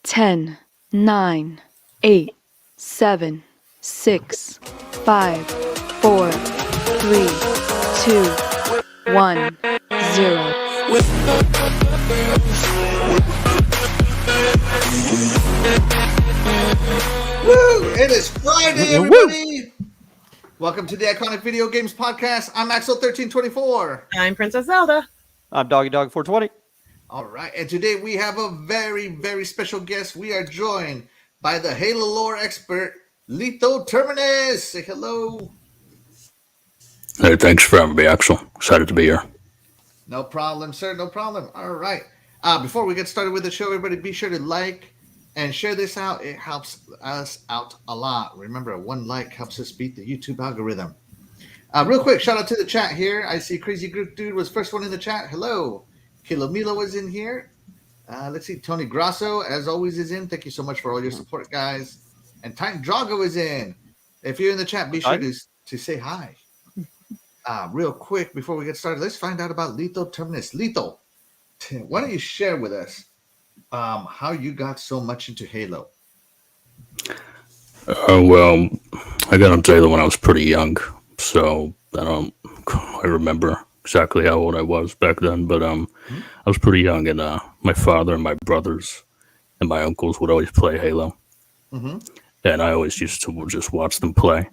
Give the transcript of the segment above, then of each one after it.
10, 9, 8, 7, 6, 5, 4, 3, 2, 1, 0. Woo! It is Friday, everybody! Welcome to the Iconic Video Games Podcast. I'm Axel1324. I'm Princess Zelda. I'm Doggy420. All right, and today we have a very, very special guest. We are joined by the Halo lore expert, Terminus. Say hello. Hey, thanks for having me, Axel. Excited to be here. No problem, sir. No problem. All right. Before we get started with the show, everybody be sure to like and share this out. It helps us out a lot. Remember, one like helps us beat the YouTube algorithm. Real quick, shout out to the chat here. I see Crazy Groot Dude was first one in the chat. Hello. Kilomilo was in here. Let's see. Tony Grasso, as always, is in. Thank you so much for all your support, guys. And Titan Drago is in. If you're in the chat, be sure to say hi. Real quick, before we get started, let's find out about Lethal Terminus. Lethal, why don't you share with us how you got so much into Halo? Well, I got into Halo when I was pretty young, so I don't quite remember exactly how old I was back then, but I was pretty young, and my father and my brothers and my uncles would always play Halo, and I always used to just watch them play,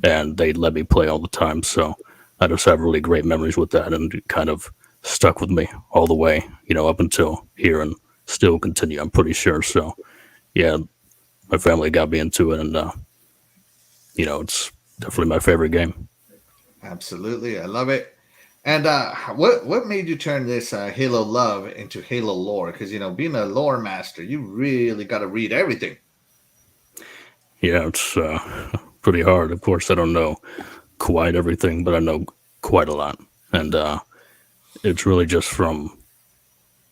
and they'd let me play all the time, so I just have really great memories with that, and it kind of stuck with me all the way, up until here, and still continue, I'm pretty sure. So, yeah, my family got me into it, and, it's definitely my favorite game. Absolutely. I love it. And what made you turn this Halo love into Halo lore? Because, being a lore master, you really got to read everything. Yeah, it's pretty hard. Of course, I don't know quite everything, but I know quite a lot. And it's really just from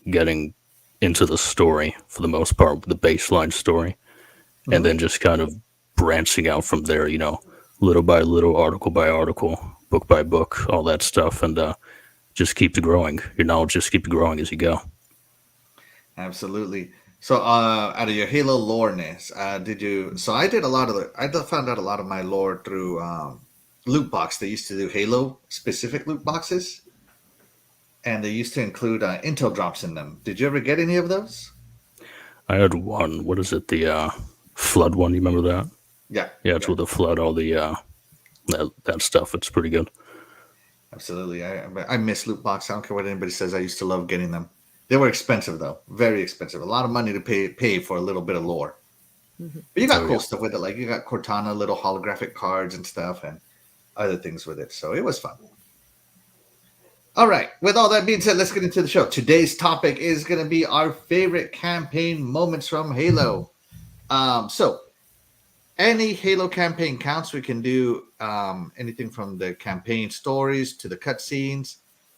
getting into the story for the most part, the baseline story, and then just kind of branching out from there, little by little, article by article, book by book, all that stuff, and just keep growing. Your knowledge just keeps growing as you go. Absolutely. So, out of your Halo loreness, did you? So, I found out a lot of my lore through loot box. They used to do Halo specific loot boxes, and they used to include intel drops in them. Did you ever get any of those? I had one. What is it? The flood one. You remember that? Yeah. Yeah, it's with the flood. All the that stuff. It's pretty good. Absolutely. I miss loot box. I don't care what anybody says. I used to love getting them. They were expensive though, very expensive. A lot of money to pay for a little bit of lore. But you got cool stuff with it, like you got Cortana little holographic cards and stuff, and other things with it. So it was fun. All right. With all that being said, let's get into the show. Today's topic is going to be our favorite campaign moments from Halo. So any Halo campaign counts. We can do anything from the campaign stories to the cutscenes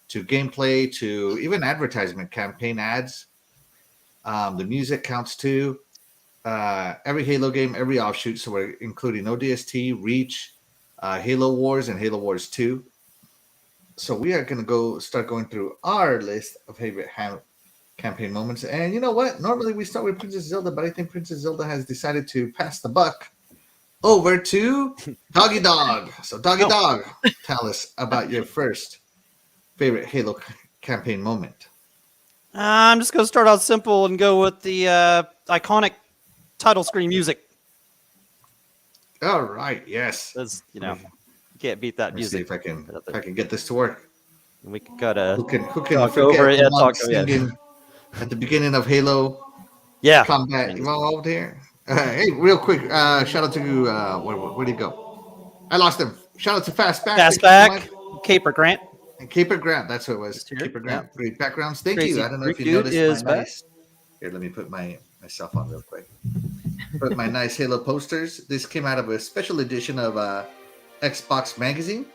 to gameplay to even advertisement campaign ads. The music counts too. Every Halo game, every offshoot. So we're including ODST, Reach, Halo Wars, and Halo Wars 2. So we are going to start going through our list of favorite campaign moments. And you know what? Normally we start with Princess Zelda, but I think Princess Zelda has decided to pass the buck over to Doggy Dog. So Doggy Dog, tell us about your first favorite Halo campaign moment. I'm just going to start out simple and go with the iconic title screen music. All right. Yes. Because, you can't beat that music. See if I can get this to work. We can kind of who can talk over it. At the beginning of Halo combat evolved here. Hey, real quick, shout out to where'd he go? I lost him. Shout out to Fastback, Caper Grant. And Caper Grant, that's who it was. Caper Grant, great backgrounds. Thank you. I don't know if you noticed my nice. Here, let me put myself on real quick. Put my nice Halo posters. This came out of a special edition of Xbox magazine,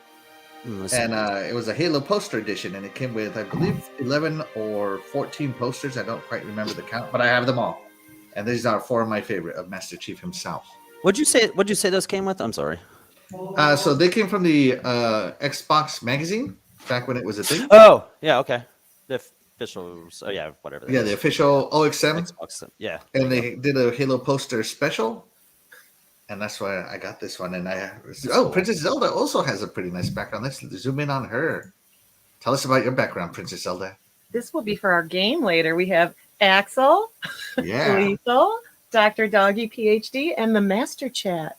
and it was a Halo poster edition, and it came with, I believe, 11 or 14 posters. I don't quite remember the count, but I have them all, and these are 4 of my favorite of Master Chief himself. What'd you say those came with? I'm sorry. So they came from the Xbox magazine back when it was a thing. Oh, yeah, okay. The officials. Oh yeah, whatever. That Yeah, is. the official OXM, Xbox. Yeah, and they did a Halo poster special, and that's why I got this one. And cool. Princess Zelda also has a pretty nice background. Let's zoom in on her. Tell us about your background, Princess Zelda. This will be for our game later. We have Axel, Yeah, Lethal, Dr. Doggy PhD, and the Master Chat.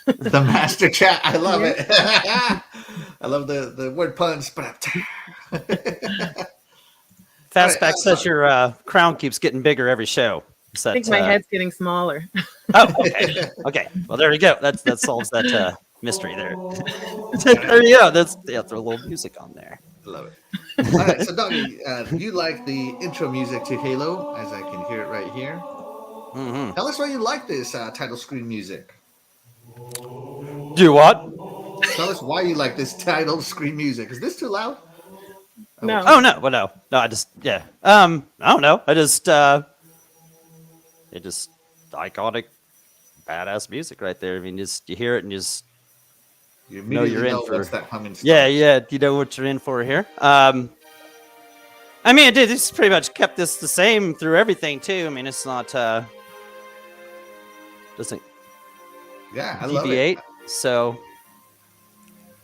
the Master Chat. I love it. I love the word puns. Fastback says your crown keeps getting bigger every show. I think my head's getting smaller. Oh, okay. Okay. Well, there you go. That solves that mystery there. There you go. Throw a little music on there. I love it. All right, so Doggy, you like the intro music to Halo, as I can hear it right here. Mm-hmm. Tell us why you like this title screen music. Do what? Tell us why you like this title screen music. Is this too loud? No. Oh no. Well, no. I just I don't know. It just iconic, badass music right there. I mean, you hear it and You know you're in for what's that humming stuff. Yeah. You know what you're in for here. I mean, this pretty much kept this the same through everything too. I mean, it's not doesn't Yeah, I love it. deviate. So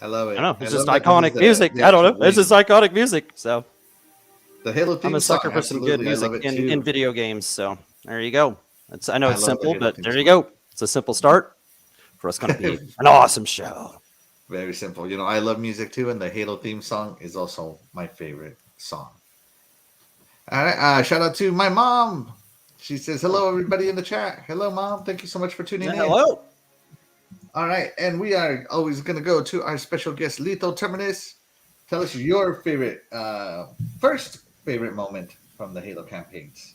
I love it. I don't know. It's I just love that iconic this is music. the I don't actual know. It's wing. just iconic music. So The Halo theme I'm a sucker song, for some good absolutely, I love music it too. in video games. So there you go. I know I it's love the simple, Halo but theme there you song. go. It's a simple start for us. Going to be an awesome show. Very simple. You know, I love music too, and the Halo theme song is also my favorite song. All right, shout out to my mom. She says, hello, everybody in the chat. Hello, Mom. Thank you so much for tuning in. Hello. All right, and we are always going to go to our special guest, Lethal Terminus. Tell us your favorite, first favorite moment from the Halo campaigns.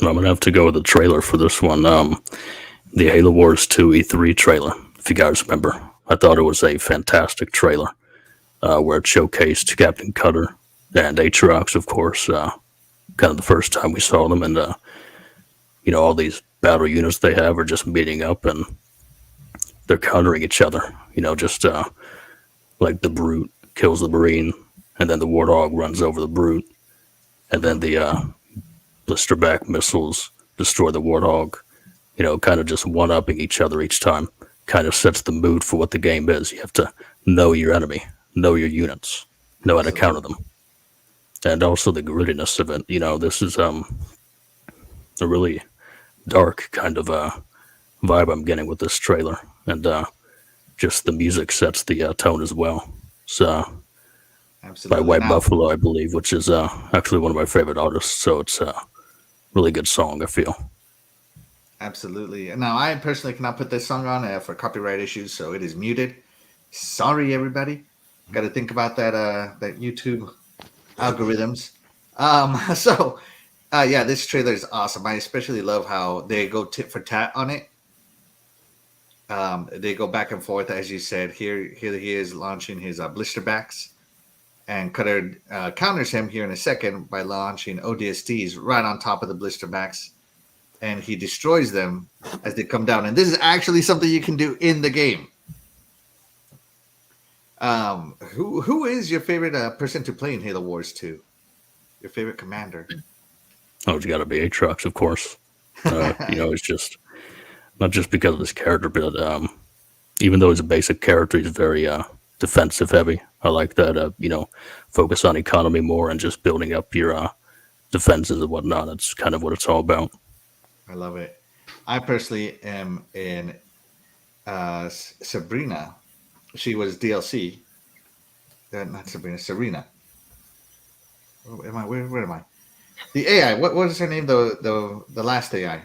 I'm going to have to go with the trailer for this one. The Halo Wars 2 E3 trailer, if you guys remember. I thought it was a fantastic trailer where it showcased Captain Cutter and Atriox, of course. Kind of the first time we saw them, and all these battle units they have are just meeting up and they're countering each other. Just like the Brute kills the Marine, and then the Warthog runs over the Brute, and then the blisterback missiles destroy the Warthog. Kind of just one-upping each other each time. Kind of sets the mood for what the game is. You have to know your enemy, know your units, know how to counter them. And also the grittiness of it. This is a really dark kind of vibe I'm getting with this trailer. And just the music sets the tone as well. It's by Absolutely. White Now- Buffalo, I believe, which is actually one of my favorite artists. So it's a really good song, I feel. Absolutely. Now, I personally cannot put this song on for copyright issues, so it is muted. Sorry, everybody. Got to think about that YouTube algorithms. This trailer is awesome. I especially love how they go tit for tat on it. They go back and forth, as you said. Here he is launching his blisterbacks, and Cutter counters him here in a second by launching ODSTs right on top of the blisterbacks, and he destroys them as they come down. And this is actually something you can do in the game. Who is your favorite person to play in Halo Wars 2? Your favorite commander? Oh, it's got to be Atriox, of course. It's just not just because of this character, but even though he's a basic character, he's very defensive heavy. I like that. Focus on economy more and just building up your defenses and whatnot. That's kind of what it's all about. I love it. I personally am in Sabrina. She was DLC. Not Sabrina, Serena. Where am I? Where am I? The AI. What is her name? The last AI.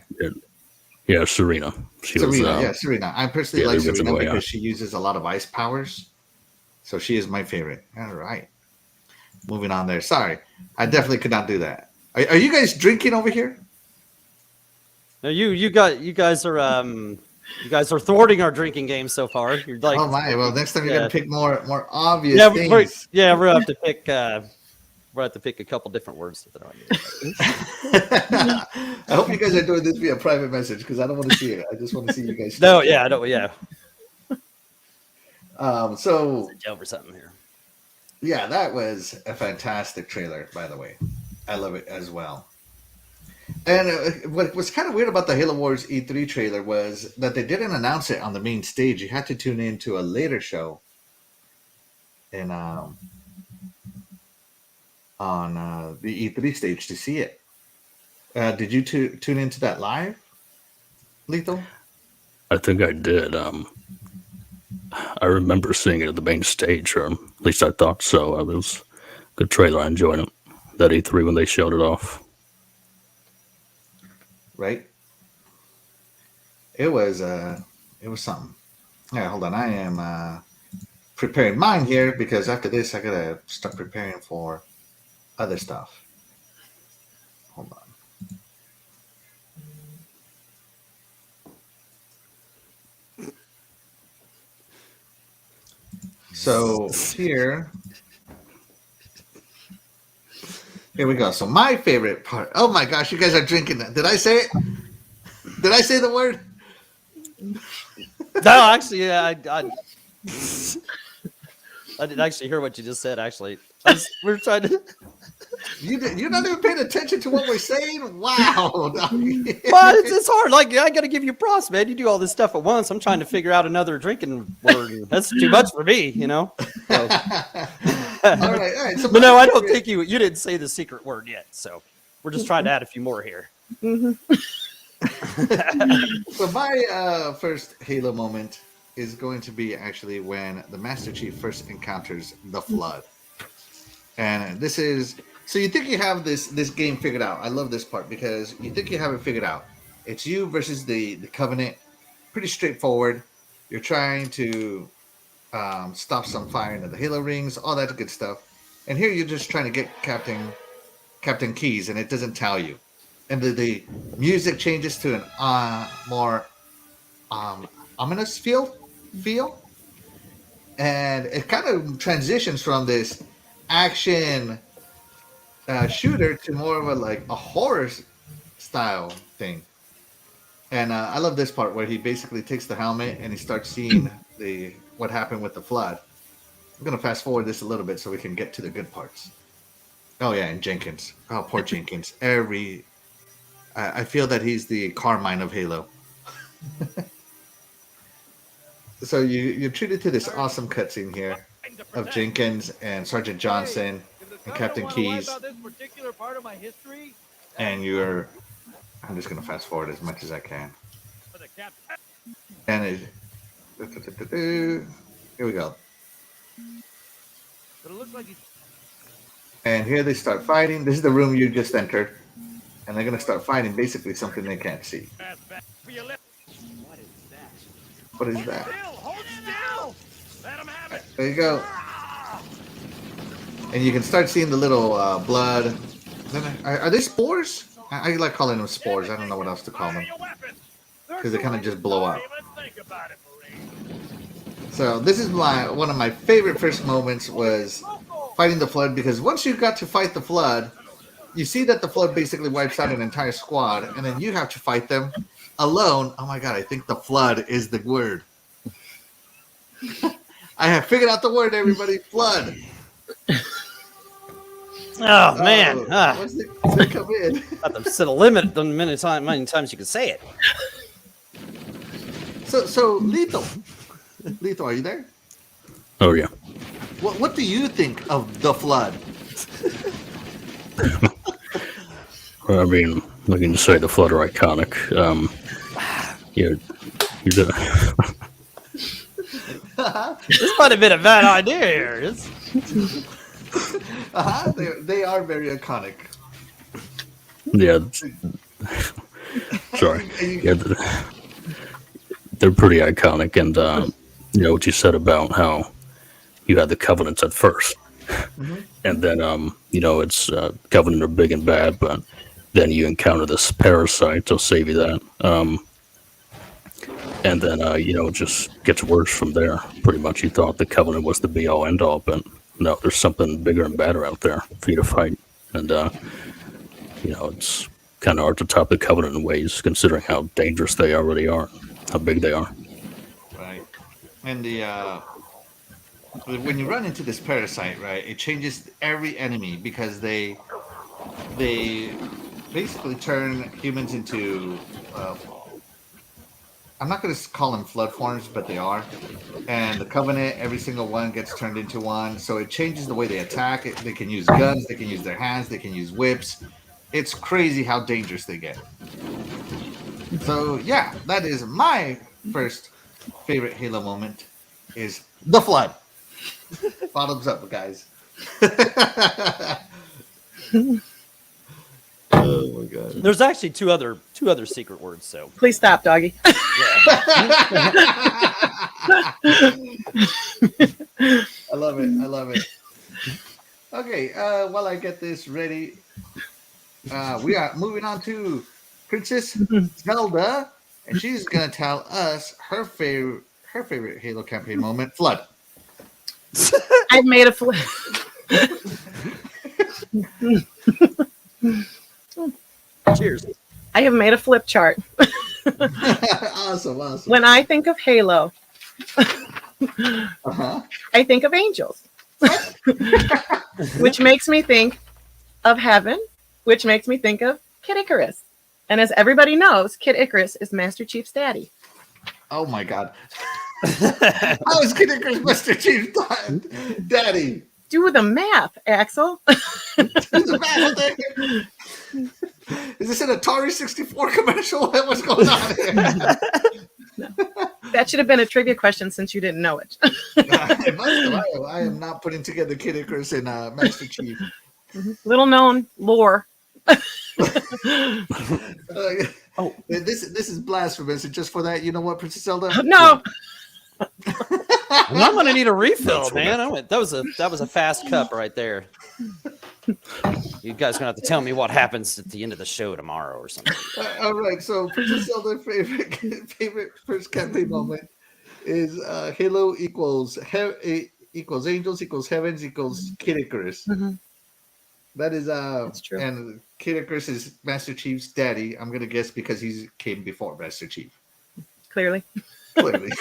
Yeah, Serena. Serena. Serena. I personally yeah, like the original Serena AI. because she uses a lot of ice powers. So she is my favorite. All right. Moving on there. Sorry. I definitely could not do that. Are you guys drinking over here? No, you guys are thwarting our drinking game so far. You're like, Oh my! Well, next time you're Yeah. gonna pick more obvious yeah, things. we're gonna have to pick. We'll have to pick a couple different words to throw in here. I hope you guys are doing this via private message because I don't want to see it. I just want to see you guys. No, yeah, I don't. Yeah, So joke or something here. Yeah, that was a fantastic trailer, by the way. I love it as well. And what was kind of weird about the Halo Wars E3 trailer was that they didn't announce it on the main stage. You had to tune in to a later show and on the E3 stage to see it. Did you tune into that live, Lethal? I think I did. I remember seeing it at the main stage, or at least I thought so. It was a good trailer. I enjoyed it. That E3 when they showed it off. Right? It was something. Yeah, hold on. I am preparing mine here because after this I gotta start preparing for other stuff. Hold on. So here we go. So my favorite part. Oh my gosh, you guys are drinking that. Did I say it? Did I say the word? No, actually, yeah, I didn't actually hear what you just said. Actually, we're trying to. You're not even paying attention to what we're saying. Wow. Well, it's hard. Like I got to give you props, man. You do all this stuff at once. I'm trying to figure out another drinking word. That's too much for me, you know. So. all right. So But no, I don't think you didn't say the secret word yet. So we're just trying to add a few more here. So my first Halo moment is going to be actually when the Master Chief first encounters the Flood, and this is so you think you have this game figured out. I love this part because you think you have it figured out. It's you versus the Covenant, pretty straightforward. You're trying to stop some firing of the Halo rings, all that good stuff, and here you're just trying to get Captain Keyes, and it doesn't tell you. And the music changes to an more ominous feel, and it kind of transitions from this action shooter to more of a horror style thing. And I love this part where he basically takes the helmet and he starts seeing what happened with the Flood. I'm gonna fast forward this a little bit so we can get to the good parts. Oh yeah, and Jenkins. Oh, poor Jenkins. I feel that he's the Carmine of Halo. So you're treated to this awesome cutscene here of Jenkins and Sergeant Johnson and Captain Keyes. And I'm just going to fast forward as much as I can. And here we go. And here they start fighting. This is the room you just entered. And they're going to start fighting basically something they can't see. What is that? There you go. And you can start seeing the little blood. Are they spores? I like calling them spores. I don't know what else to call them. Because they kind of just blow up. So this is one of my favorite first moments was fighting the Flood. Because once you got to fight the Flood, you see that the Flood basically wipes out an entire squad. And then you have to fight them alone. Oh my god, I think the Flood is the word. I have figured out the word, everybody. Flood. Oh man! They come in. Have to set a limit on many times you can say it. So Lethal, are you there? Oh yeah. What do you think of the Flood? I mean, looking to say the Flood are iconic. This might have been a bad idea here. They are very iconic. Yeah. Sorry. Yeah, they're pretty iconic, and what you said about how you had the Covenants at first, and then it's Covenant are big and bad, but then you encounter this parasite. They'll save you that. And then, it just gets worse from there. Pretty much you thought the Covenant was the be-all, end-all, but no, there's something bigger and badder out there for you to fight. And, it's kind of hard to top the Covenant in ways, considering how dangerous they already are, how big they are. Right. And the when you run into this parasite, right, it changes every enemy because they basically turn humans into I'm not going to call them flood forms, but they are. And the Covenant, every single one gets turned into one. So it changes the way they attack. They can use guns, they can use their hands, they can use whips. It's crazy how dangerous they get. So yeah, that is my first favorite Halo moment is the Flood. Bottoms up, guys. Oh my god. There's actually two other secret words. So Please stop, doggy. I love it. I love it. Okay, while I get this ready, we are moving on to Princess Zelda, and she's gonna tell us her favorite Halo campaign moment, Flood. I've made a flip. cheers. I have made a flip chart. Awesome. When I think of Halo, Uh-huh. I think of angels, which makes me think of heaven, which makes me think of Kid Icarus. And as everybody knows, Kid Icarus is Master Chief's daddy. Oh my god. How is Kid Icarus Master Chief Daddy? Do the math, Axel. Is this an Atari 64 commercial? What's going on here? That should have been a trivia question since you didn't know it. It must have. I am not putting together Kid Icarus and Master Chief. Little known lore. Oh, this is blasphemous. And just for that, you know what, Princess Zelda? No. I'm gonna need a refill, That's man. That was a fast cup right there. You guys gonna have to tell me what happens at the end of the show tomorrow or something. All right, so Princess Zelda's favorite first campaign moment is Halo equals angels equals heavens equals Kid Icarus. Mm-hmm. That is That's true. And Kid Icarus is Master Chief's daddy. I'm gonna guess because he came before Master Chief. Clearly. Clearly.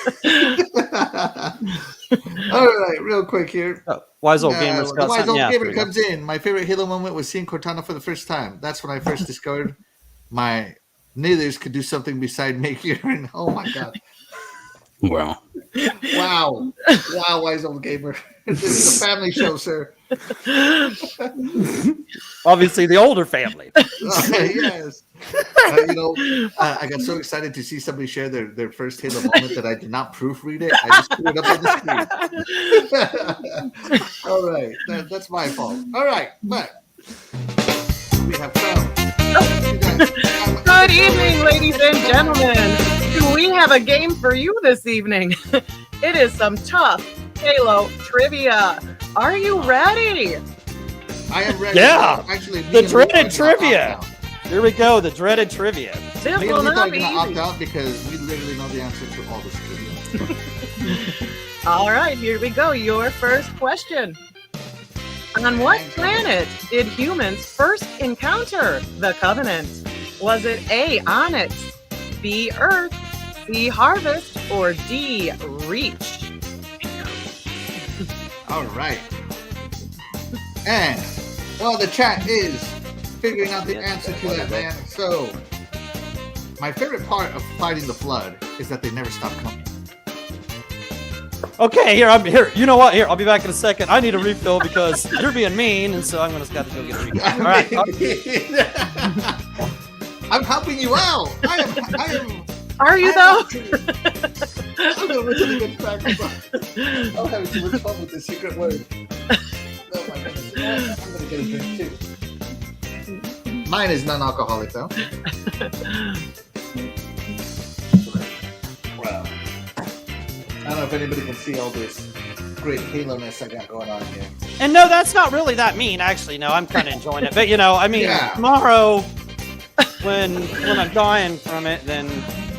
All right, real quick here. Oh, Wise Old Gamer's The got Wise something. Old Yeah, Gamer there we go. comes in. My favorite Halo moment was seeing Cortana for the first time. That's when I first discovered my nithers could do something beside make urine. Oh my god. Wow. Wow. Wow, Wise Old Gamer. This is a family show, sir. Obviously, the older family. Yes. I got so excited to see somebody share their first Halo moment that I did not proofread it. I just threw it up on the screen. All right. That's my fault. All right. But we have come. Good evening, ladies and gentlemen. We have a game for you this evening. It is some tough Halo trivia. Are you ready? I am ready. Yeah. Actually, The dreaded trivia. Here we go. The dreaded trivia. This Me will and Luther not are be going to opt easy. out because we literally know the answer to all this trivia. All right, here we go. Your first question. On what planet did humans first encounter the Covenant? Was it A, Onyx, B, Earth, C, Harvest, or D, Reach? All right. And, well, the chat is figuring out the answer to that, man. So, my favorite part of fighting the Flood is that they never stop coming. Okay, here. You know what? Here, I'll be back in a second. I need a refill because you're being mean, and so I'm gonna have to go get a refill. All right. I'm helping you out. I am. Are you though? I'm doing really good practice. I'm having too much fun with the secret word. Oh my goodness. You know what? I'm gonna get a drink too. Mine is non-alcoholic though. Wow. I don't know if anybody can see all this great Halo-ness I got going on here. And no, that's not really that mean. Actually, no, I'm kind of enjoying it. But Yeah. tomorrow, when I'm dying from it, then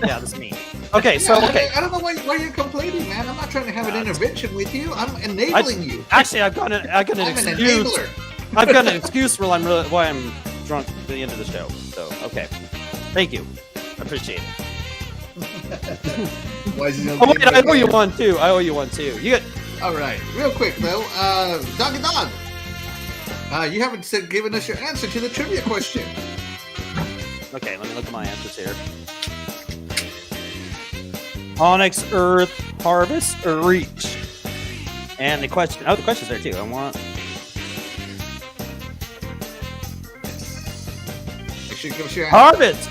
yeah, that's mean. Okay, so okay. I don't know why you're complaining, man. I'm not trying to have an intervention with you. I'm enabling you. Actually, I've got an I'm an excuse. enabler. I've got an excuse why I'm drunk at the end of the show. So okay, thank you. I appreciate it. Why is he Oh wait, I owe you one too. You get All right, real quick though, Doggy Dog, you haven't given us your answer to the trivia question. Okay, let me look at my answers here. Onyx, Earth, Harvest, or Reach? And the question's there too. I want. Make sure you give us your answer. Harvest!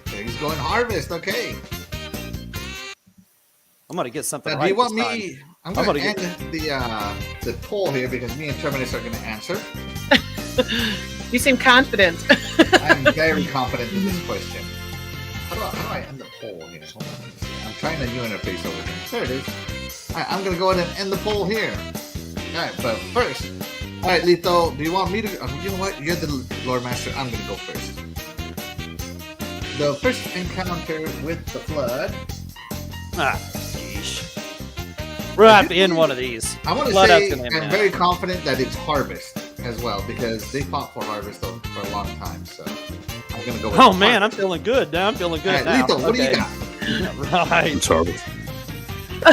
Okay, he's going Harvest. Okay. I'm gonna get something Now, right. do you want this time. me? I'm going to end the poll here because me and Terminus are going to answer. You seem confident. I'm very confident in this question. How do I end the poll here? Hold on. I'm trying a new interface over here. There it is. All right, I'm going to go ahead and end the poll here. All right, but first, all right, Lito, do you want me to? You know what? You're the Lord Master. I'm going to go first. The first encounter with the Flood. Sheesh. We're gonna have to end one of these. I want to Flood say out's gonna I'm end very confident that it's Harvest as well because they fought for Harvest for a long time. So I'm gonna go with Oh man, I'm Harvest. feeling good now. I'm feeling good All right, now. Lito, what do you Okay. got? Right. It's Harvest.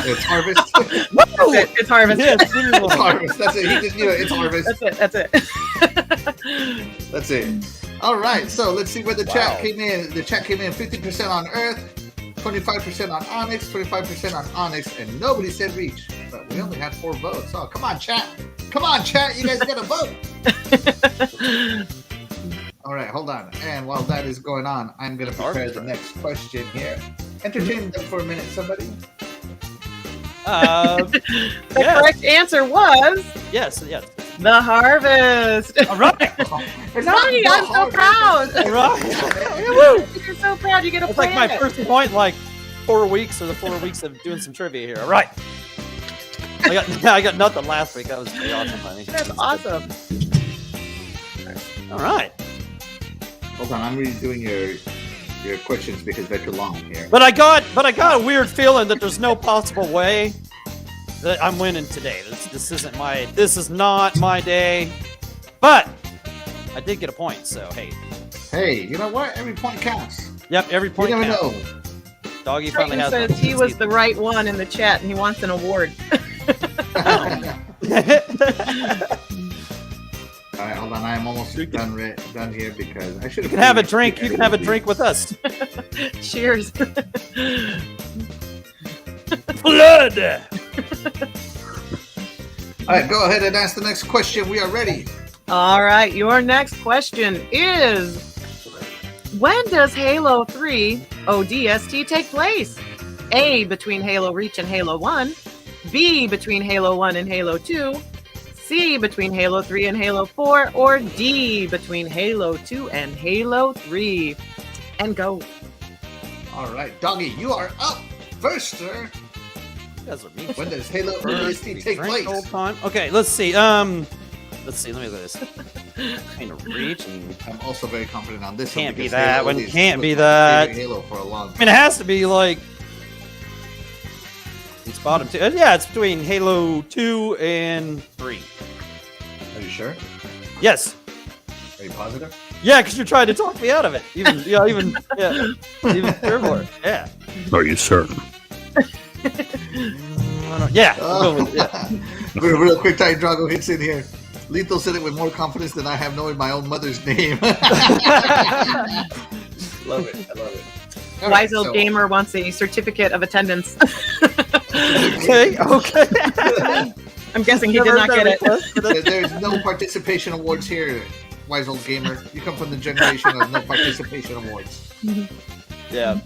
It's Harvest. That's it. It's Harvest. Yes, give me It's one. Harvest. That's it. He just knew it. It's Harvest. That's it. That's it. All right. So let's see where the chat Wow. came in. The chat came in 50% on Earth, 25% on Onyx, 25% on Onyx, and nobody said Reach. But we only had 4 votes. Oh, come on, chat. Come on, chat. You guys got to vote. All right, hold on. And while that is going on, I'm going to prepare the next question here. Entertain them for a minute, somebody. The Yes. correct answer was Yes. the Harvest. All right. Mommy, I'm so proud. All right. You're so proud you get a That's like planet. my first point, in like 4 weeks or the 4 weeks of doing some trivia here. All right. I got nothing last week. That was pretty awesome, honey. That's awesome. All right. Hold on, I'm redoing your questions because they're too long here. But I got a weird feeling that there's no possible way that I'm winning today. This is not my day. But I did get a point, so hey. Hey, you know what? Every point counts. Yep, every point You never counts. know. Doggy finally Triton has says he was the right one in the chat and he wants an award. All right, hold on. I am almost done here because I should You can have a drink. You can have a drink with us. Cheers. Blood. All right, go ahead and ask the next question. We are ready. All right, your next question is: when does Halo 3 ODST take place? A, between Halo Reach and Halo 1. B, between Halo 1 and Halo 2. C, between Halo 3 and Halo 4. Or D, between Halo 2 and Halo 3. And go. All right, Doggy, you are up first, sir. You guys are mean. When does Halo ODST take Drink place? the whole time. Okay, let's see. Let me look at this. Kind of Reach and I'm also very confident on this. Can't one be because that Halo one, ODST can't was be my that. favorite Halo for a long I time. mean, it has to be like it's bottom two. Yeah, it's between Halo 2 and 3. Are you sure? Yes. Are you positive? Yeah, because you're trying to talk me out of it. Even Turbo. Yeah. Are you certain? Yeah. I'm going with, yeah. Real quick time, Drago hits in here. Lethal said it with more confidence than I have knowing my own mother's name. Love it. I love it. All right, Wise old so- gamer wants a certificate of attendance. Okay. I'm guessing he did not get it. There's no participation awards here, wise old gamer. You come from the generation of no participation awards. Yeah.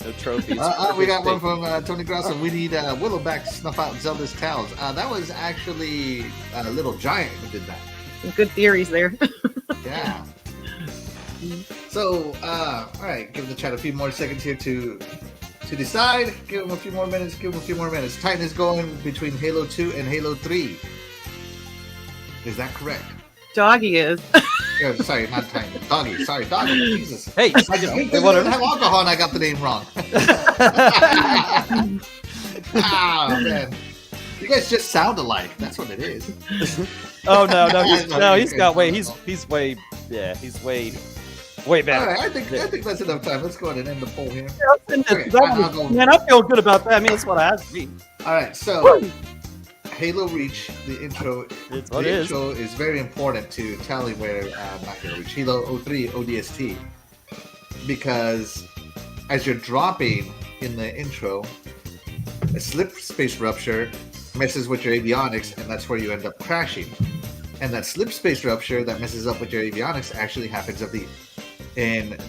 No trophies. We got one from Tony Grosso. We need Willowback to snuff out Zelda's towels. That was actually Little Giant who did that. Some good theories there. Yeah. So, all right, give the chat a few more seconds here to decide. Give them a few more minutes. Titan is going between Halo 2 and Halo 3. Is that correct? Doggy is. Oh, sorry, not Titan. Doggy. Sorry, Doggy. Jesus. Hey, I just hey, didn't whatever. have alcohol and I got the name wrong. Man. You guys just sound alike. That's what it is. Oh no, he's got way. He's way. Yeah, he's way better. All right, I think that's enough time. Let's go ahead and end the poll here. Okay, I'll go. man, I feel good about that. I mean, that's what I have to be. All right, so Halo Reach, the intro. It's The what it is. intro is very important to tally where not Halo Reach, Halo 03 ODST, because as you're dropping in the intro, a slip space rupture messes with your avionics, and that's where you end up crashing. And that slip space rupture that messes up with your avionics actually happens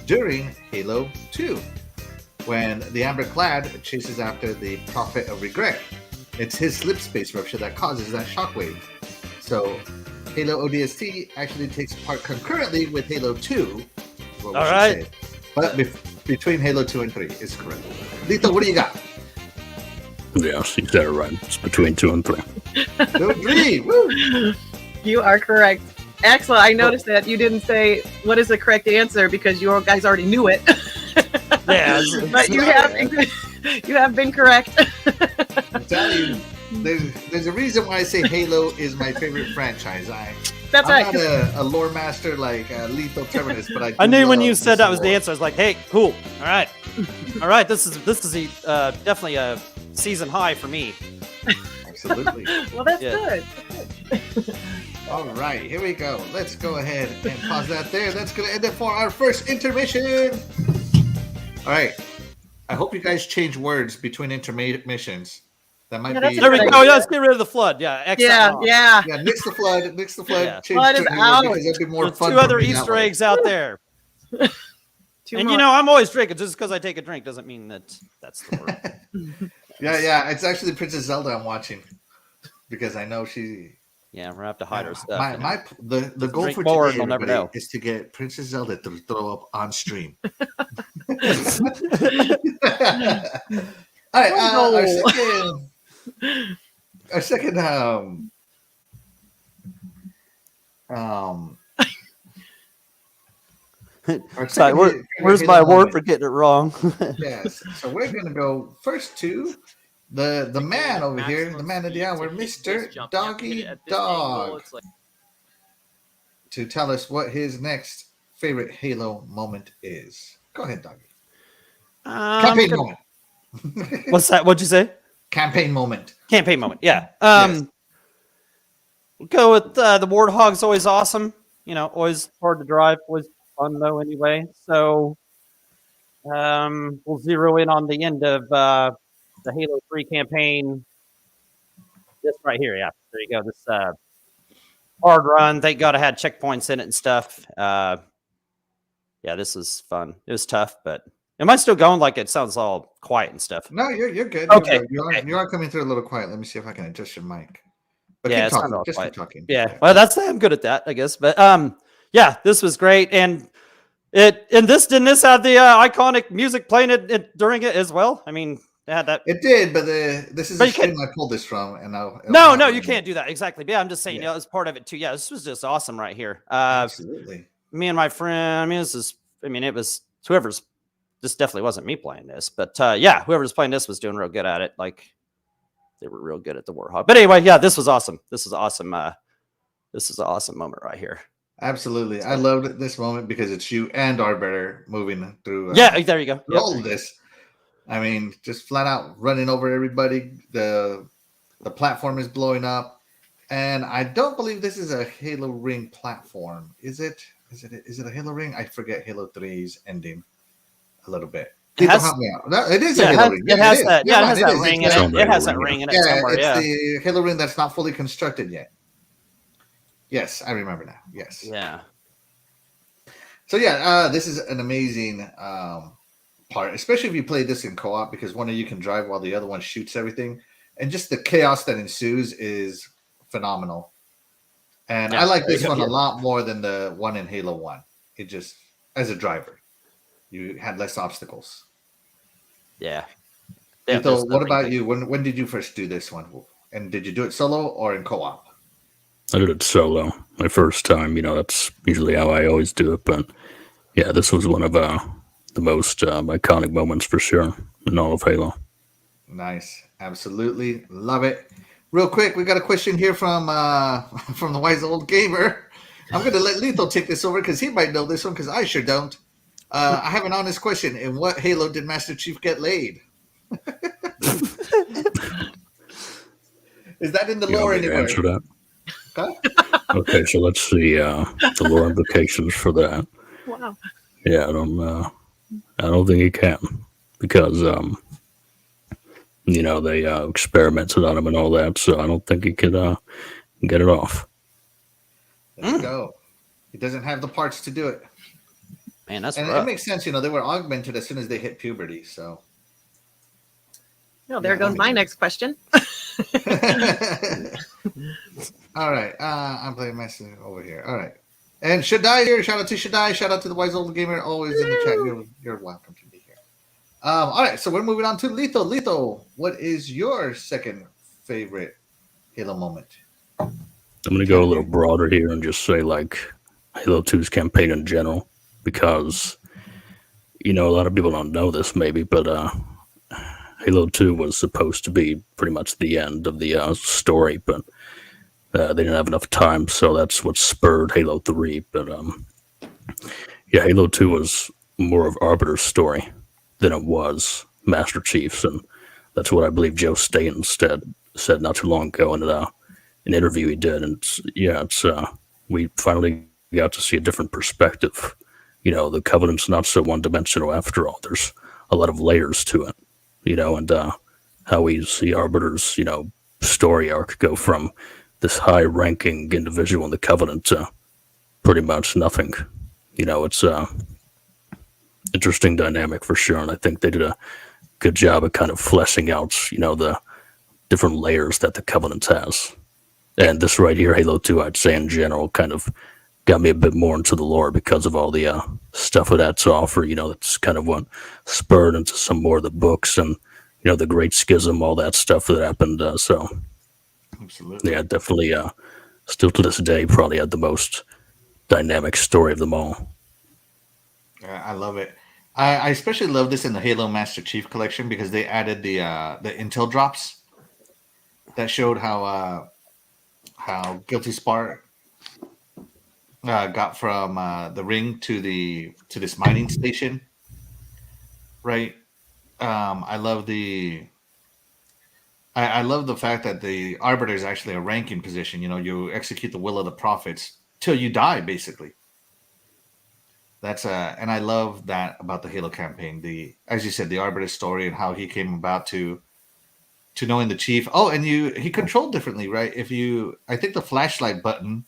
during Halo 2, when the Amber Clad chases after the Prophet of Regret. It's his slip space rupture that causes that shockwave. So Halo ODST actually takes part concurrently with Halo 2. Is what we All should right. say. But between Halo 2 and 3 is correct. Lito, what do you got? Yes, you said it right. It's between 2 and 3. 2 and 3. Woo! You are correct. Excellent. I noticed that you didn't say what is the correct answer because you guys already knew it. Yeah, But you have been correct. I'm telling you, there's a reason why I say Halo is my favorite franchise. That's I'm right. not a lore master like Lethal Terminus, but I knew when love you said this that was the lore. answer. I was like, hey, cool. All right. All right. This is definitely a season high for me. Absolutely. Well, that's Yeah. good. All right, here we go. Let's go ahead and pause that there. That's going to end it for our first intermission. All right. I hope you guys change words between intermissions. That might Yeah, that's be. a There we good go. idea. Let's get rid of the flood. Yeah. X Yeah, that off. yeah. Yeah, nix the flood. Nix the flood. Yeah. Change Flood to is a new word out. because it'd be more There's fun. two for other me that Easter way. eggs out there. Two And more. you know, I'm always drinking just because I take a drink doesn't mean that that's the word. Yeah. It's actually Princess Zelda I'm watching because I know she. Yeah, we're gonna have to hide our stuff. My, you know. my the goal Drink for more today, and they'll never everybody, know. is to get Princess Zelda to throw up on stream. All right, our second our Sorry, second where's Halo my award moment. for getting it wrong? Yes, so we're gonna go first to the man over here, the man of the hour, Mr. Doggy Dog, to tell us what his next favorite Halo moment is. Go ahead, Doggy. Campaign moment. What's that? What'd you say? Campaign moment. Campaign moment. Yeah. Yes. We'll go with the Warthog's always awesome. You know, always hard to drive, always fun though anyway. So we'll zero in on the end of the Halo 3 campaign. This right here, yeah. There you go. This hard run. Thank God I had checkpoints in it and stuff. Yeah, this was fun. It was tough, but am I still going? Like it sounds all quiet and stuff. No, you're good. Okay, You're good. You are coming through a little quiet. Let me see if I can adjust your mic. But Yeah, keep it's not talking. all Just quiet. keep talking. Yeah, well, I'm good at that, I guess. But yeah, this was great, and didn't this have the iconic music playing it during it as well? I mean, it had that. It did, but this is But a you can't- stream I pulled this from, and No, you can't do that exactly. But yeah, I'm just saying, Yeah. you know, it's part of it too. Yeah, this was just awesome right here. Absolutely. Me and my friend. I mean, it was whoever's. This definitely wasn't me playing this, but yeah, whoever's playing this was doing real good at it. Like they were real good at the Warthog. But anyway, yeah, this was awesome. This is awesome. This is an awesome moment right here. Absolutely. I loved this moment because it's you and Arbiter moving through. Yeah, there you go. through Yep. all of this. I mean, just flat out running over everybody. The platform is blowing up, and I don't believe this is a Halo Ring platform. Is it? Is it a Halo Ring? I forget Halo 3's ending a little bit. It has- help me out. No, it is Yeah, a it Halo has, Ring. it has is. that. You're Yeah, it right, has that is. ring in It's it. the- It has that ring in it Yeah, somewhere. it's Yeah. the Halo Ring that's not fully constructed yet. Yes, I remember now. Yes. Yeah. So yeah, this is an amazing part, especially if you play this in co-op, because one of you can drive while the other one shoots everything, and just the chaos that ensues is phenomenal. And Yeah, I like there this you go. one a lot more than the one in Halo 1. It just, as a driver, you had less obstacles. Yeah. So what about you? When did you first do this one? And did you do it solo or in co-op? I did it solo my first time. You know, that's usually how I always do it. But yeah, this was one of the most iconic moments for sure in all of Halo. Nice. Absolutely. Love it. Real quick, we got a question here from the wise old gamer. I'm going to let Lethal take this over because he might know this one because I sure don't. I have an honest question. In what Halo did Master Chief get laid? Is that in the You lore want me to anywhere? answer that? Huh? Okay, so let's see the lore implications for that. Wow. Yeah, I don't think he can because they experimented on him and all that, so I don't think he could get it off. There you go. He doesn't have the parts to do it. Man, that's And it rough. makes sense, they were augmented as soon as they hit puberty, so. Well, there Yeah, goes my next question. All right, I'm playing messing over here. All right, and Shaddai here. Shout out to Shaddai. Shout out to the Wise Old Gamer. Always in the chat. You're welcome to be here. All right, so we're moving on to Lethal. Lethal, what is your second favorite Halo moment? I'm going to go a little broader here and just say like Halo 2's campaign in general, because a lot of people don't know this maybe, but Halo 2 was supposed to be pretty much the end of the story, but they didn't have enough time, so that's what spurred Halo 3. But yeah, Halo 2 was more of Arbiter's story than it was Master Chief's, and that's what I believe Joe Staten said not too long ago in an interview he did. And we finally got to see a different perspective. The Covenant's not so one-dimensional after all. There's a lot of layers to it, and how we see Arbiter's, story arc go from this high-ranking individual in the Covenant to pretty much nothing. It's interesting dynamic for sure, and I think they did a good job of kind of fleshing out, the different layers that the Covenant has. And this right here, Halo 2, I'd say in general, kind of got me a bit more into the lore because of all the stuff it had to offer. That's kind of what spurred into some more of the books and, the Great Schism, all that stuff that happened. So, Absolutely. yeah, definitely, still to this day, probably had the most dynamic story of them all. I love it. I especially love this in the Halo Master Chief collection because they added the intel drops that showed how Guilty Spark got from the ring to this mining station, right? I love the fact that the Arbiter is actually a ranking position. You execute the will of the prophets till you die, basically. That's and I love that about the Halo campaign. As you said, the Arbiter story and how he came about to knowing the chief. Oh, and he controlled differently, right? I think the flashlight button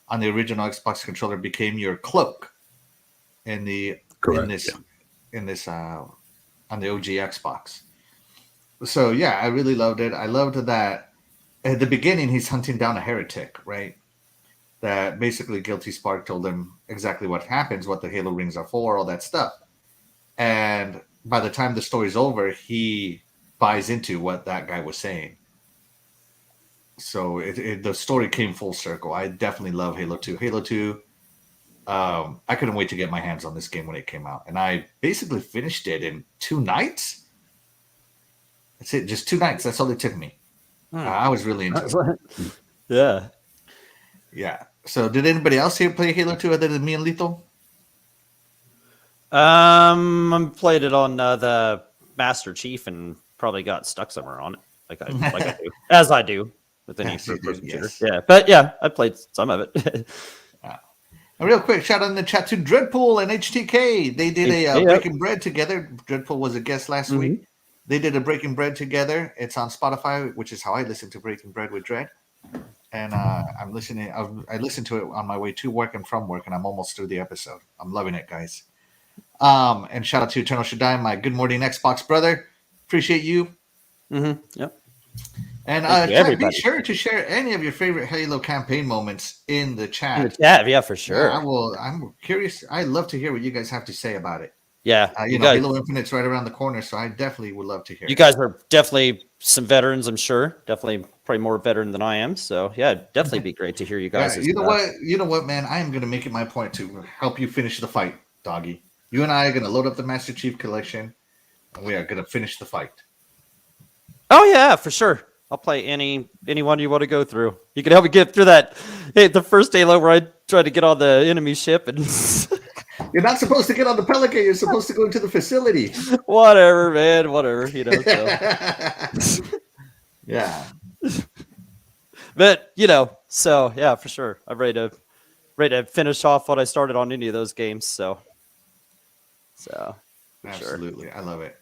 on the original Xbox controller became your cloak on the OG Xbox. So yeah, I really loved it. I loved that at the beginning he's hunting down a heretic, right? That basically Guilty Spark told him exactly what happens, what the Halo rings are for, all that stuff. And by the time the story's over, he buys into what that guy was saying. So the story came full circle. I definitely love Halo 2. Halo 2, I couldn't wait to get my hands on this game when it came out. And I basically finished it in 2 nights. That's it, just 2 nights. That's all it took me. I was really into it. Yeah. Yeah. So did anybody else here play Halo 2 other than me and Lethal? I played it on the Master Chief and probably got stuck somewhere on it, like I do, as I do with any first-person shooter. Yeah, but yeah, I played some of it. And real quick, shout out in the chat to Dreadpool and HTK. They did a Breaking Bread together. Dreadpool was a guest last week. They did a Breaking Bread together. It's on Spotify, which is how I listen to Breaking Bread with Dread. And I'm listening. I listened to it on my way to work and from work, and I'm almost through the episode. I'm loving it, guys. And shout out to Eternal Shaddai, my good morning Xbox brother. Appreciate you. Yep. And be sure to share any of your favorite Halo campaign moments in the chat. Yeah, for sure. I'm curious. I'd love to hear what you guys have to say about it. Yeah, Halo Infinite's right around the corner, so I definitely would love to hear. You guys are definitely some veterans, I'm sure. Definitely, probably more veteran than I am. So yeah, definitely be great to hear you guys. You know what, man? I am going to make it my point to help you finish the fight, doggy. You and I are going to load up the Master Chief collection, and we are going to finish the fight. Oh yeah, for sure. I'll play any one you want to go through. You can help me get through that. Hey, the first Halo where I tried to get on the enemy ship and. You're not supposed to get on the Pelican. You're supposed to go into the facility. Whatever, man. Whatever. So. Yeah. But so yeah, for sure. I'm ready to finish off what I started on any of those games. So for sure. Absolutely. I love it.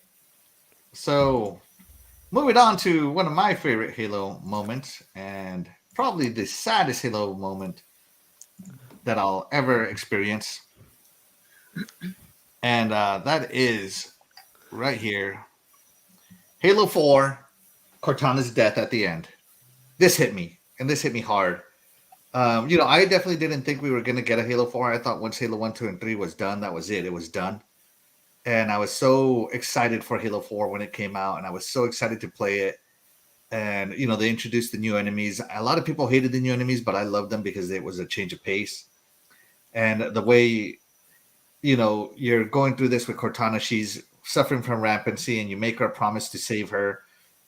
So, moving on to one of my favorite Halo moments, and probably the saddest Halo moment that I'll ever experience. And that is right here. Halo 4, Cortana's death at the end. This hit me, and this hit me hard. I definitely didn't think we were going to get a Halo 4. I thought once Halo 1, 2, and 3 was done, that was it. It was done. And I was so excited for Halo 4 when it came out, and I was so excited to play it. And, they introduced the new enemies. A lot of people hated the new enemies, but I loved them because it was a change of pace. And the way, you're going through this with Cortana, she's suffering from rampancy, and you make her a promise to save her.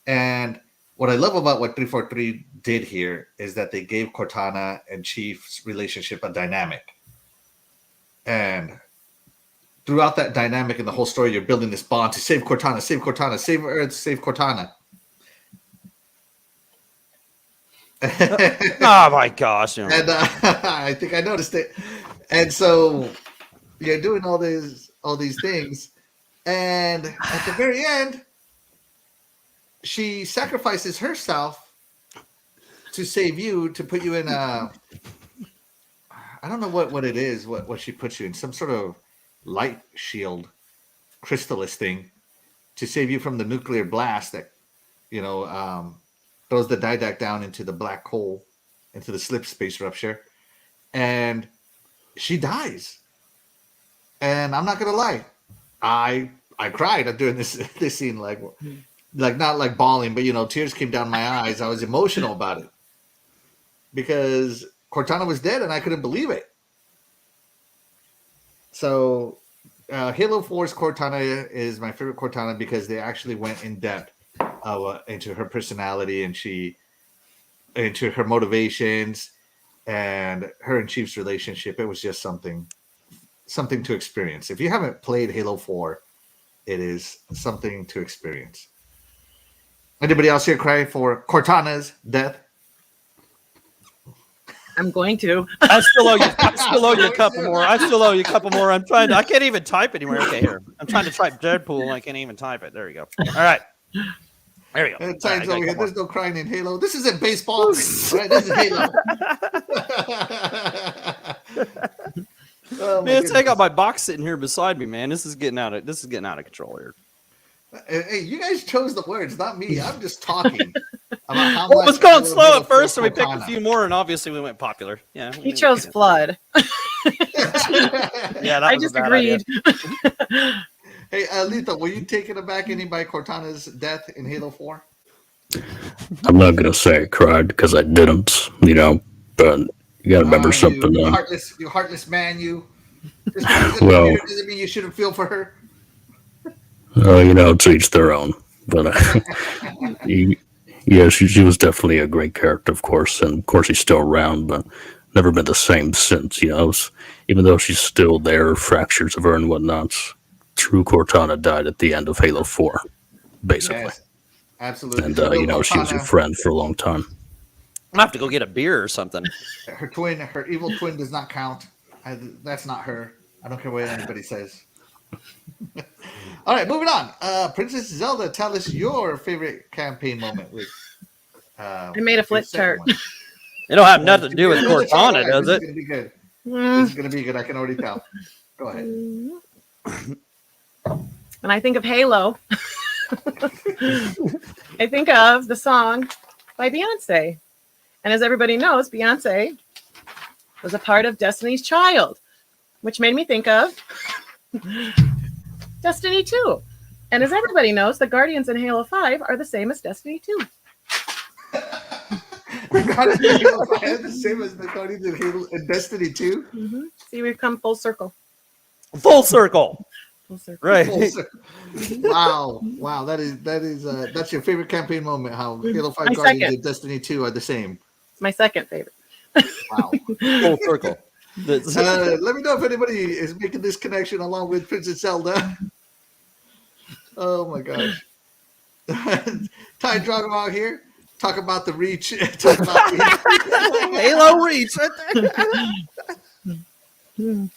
And what I love about what 343 did here is that they gave Cortana and Chief's relationship a dynamic. And throughout that dynamic and the whole story, you're building this bond to save Cortana, save Earth, save Cortana. Oh my gosh! And I think I noticed it. And so you're doing all these things, and at the very end, she sacrifices herself to save you, to put you in a, I don't know what it is, what she puts you in, some sort of light shield crystallis thing to save you from the nuclear blast that throws the didact down into the black hole, into the slip space rupture, and she dies. And I'm not gonna lie, I cried during this scene, like not like bawling, but tears came down my eyes. I was emotional about it because Cortana was dead and I couldn't believe it. So Halo 4's Cortana is my favorite Cortana because they actually went in depth into her personality and into her motivations and her and Chief's relationship. It was just something to experience. If you haven't played Halo 4, it is something to experience. Anybody else here cry for Cortana's death? I'm going to. I still owe you a couple more. I can't even type anywhere. Okay, here. I'm trying to type Deadpool and I can't even type it. There we go. All right. There we go. Times over here. There's no crying in Halo. This isn't baseball. Right? This is Halo. Man, I got my box sitting here beside me, man. This is getting out of control here. Hey, you guys chose the words, not me. I'm just talking about how Well, it was going slow Halo at first, so we picked Cortana. a few more, and obviously we went popular. Yeah, He chose Flood. Yeah, that I was just a bad idea. agreed. Hey, Letha, were you taken aback any by Cortana's death in Halo 4? I'm not gonna say I cried because I didn't, but you gotta remember something. You heartless man, you. Just because Well- doesn't mean you shouldn't feel for her. To each their own. But yeah, she was definitely a great character, of course, and of course she's still around, but never been the same since. Even though she's still there, fractures of her and whatnot. True Cortana died at the end of Halo 4, basically. Yes, absolutely. And So she was your Cortana, friend for a long time. I'm gonna have to go get a beer or something. her evil twin does not count. That's not her. I don't care what anybody says. All right, moving on. Princess Zelda, tell us your favorite campaign moment with. I made a flip chart. It don't have nothing to do with Cortana, does This it? is gonna be good. Mm. This is gonna be good. I can already tell. Go ahead. When I think of Halo, I think of the song by Beyonce. And as everybody knows, Beyonce was a part of Destiny's Child, which made me think of Destiny 2. And as everybody knows, the Guardians in Halo 5 are the same as Destiny 2. The same as the Guardians in Halo and Destiny 2. Mm-hmm. See, we've come full circle. Full circle. Full circle. Right. Wow. That's your favorite campaign moment. How Halo 5 My Guardians second. and Destiny 2 are the same. It's my second favorite. Wow. Full circle. Let me know if anybody is making this connection along with Princess Zelda. Oh my gosh. Ty Dragon out here. Talk about the reach. Talk about Halo Reach right there. and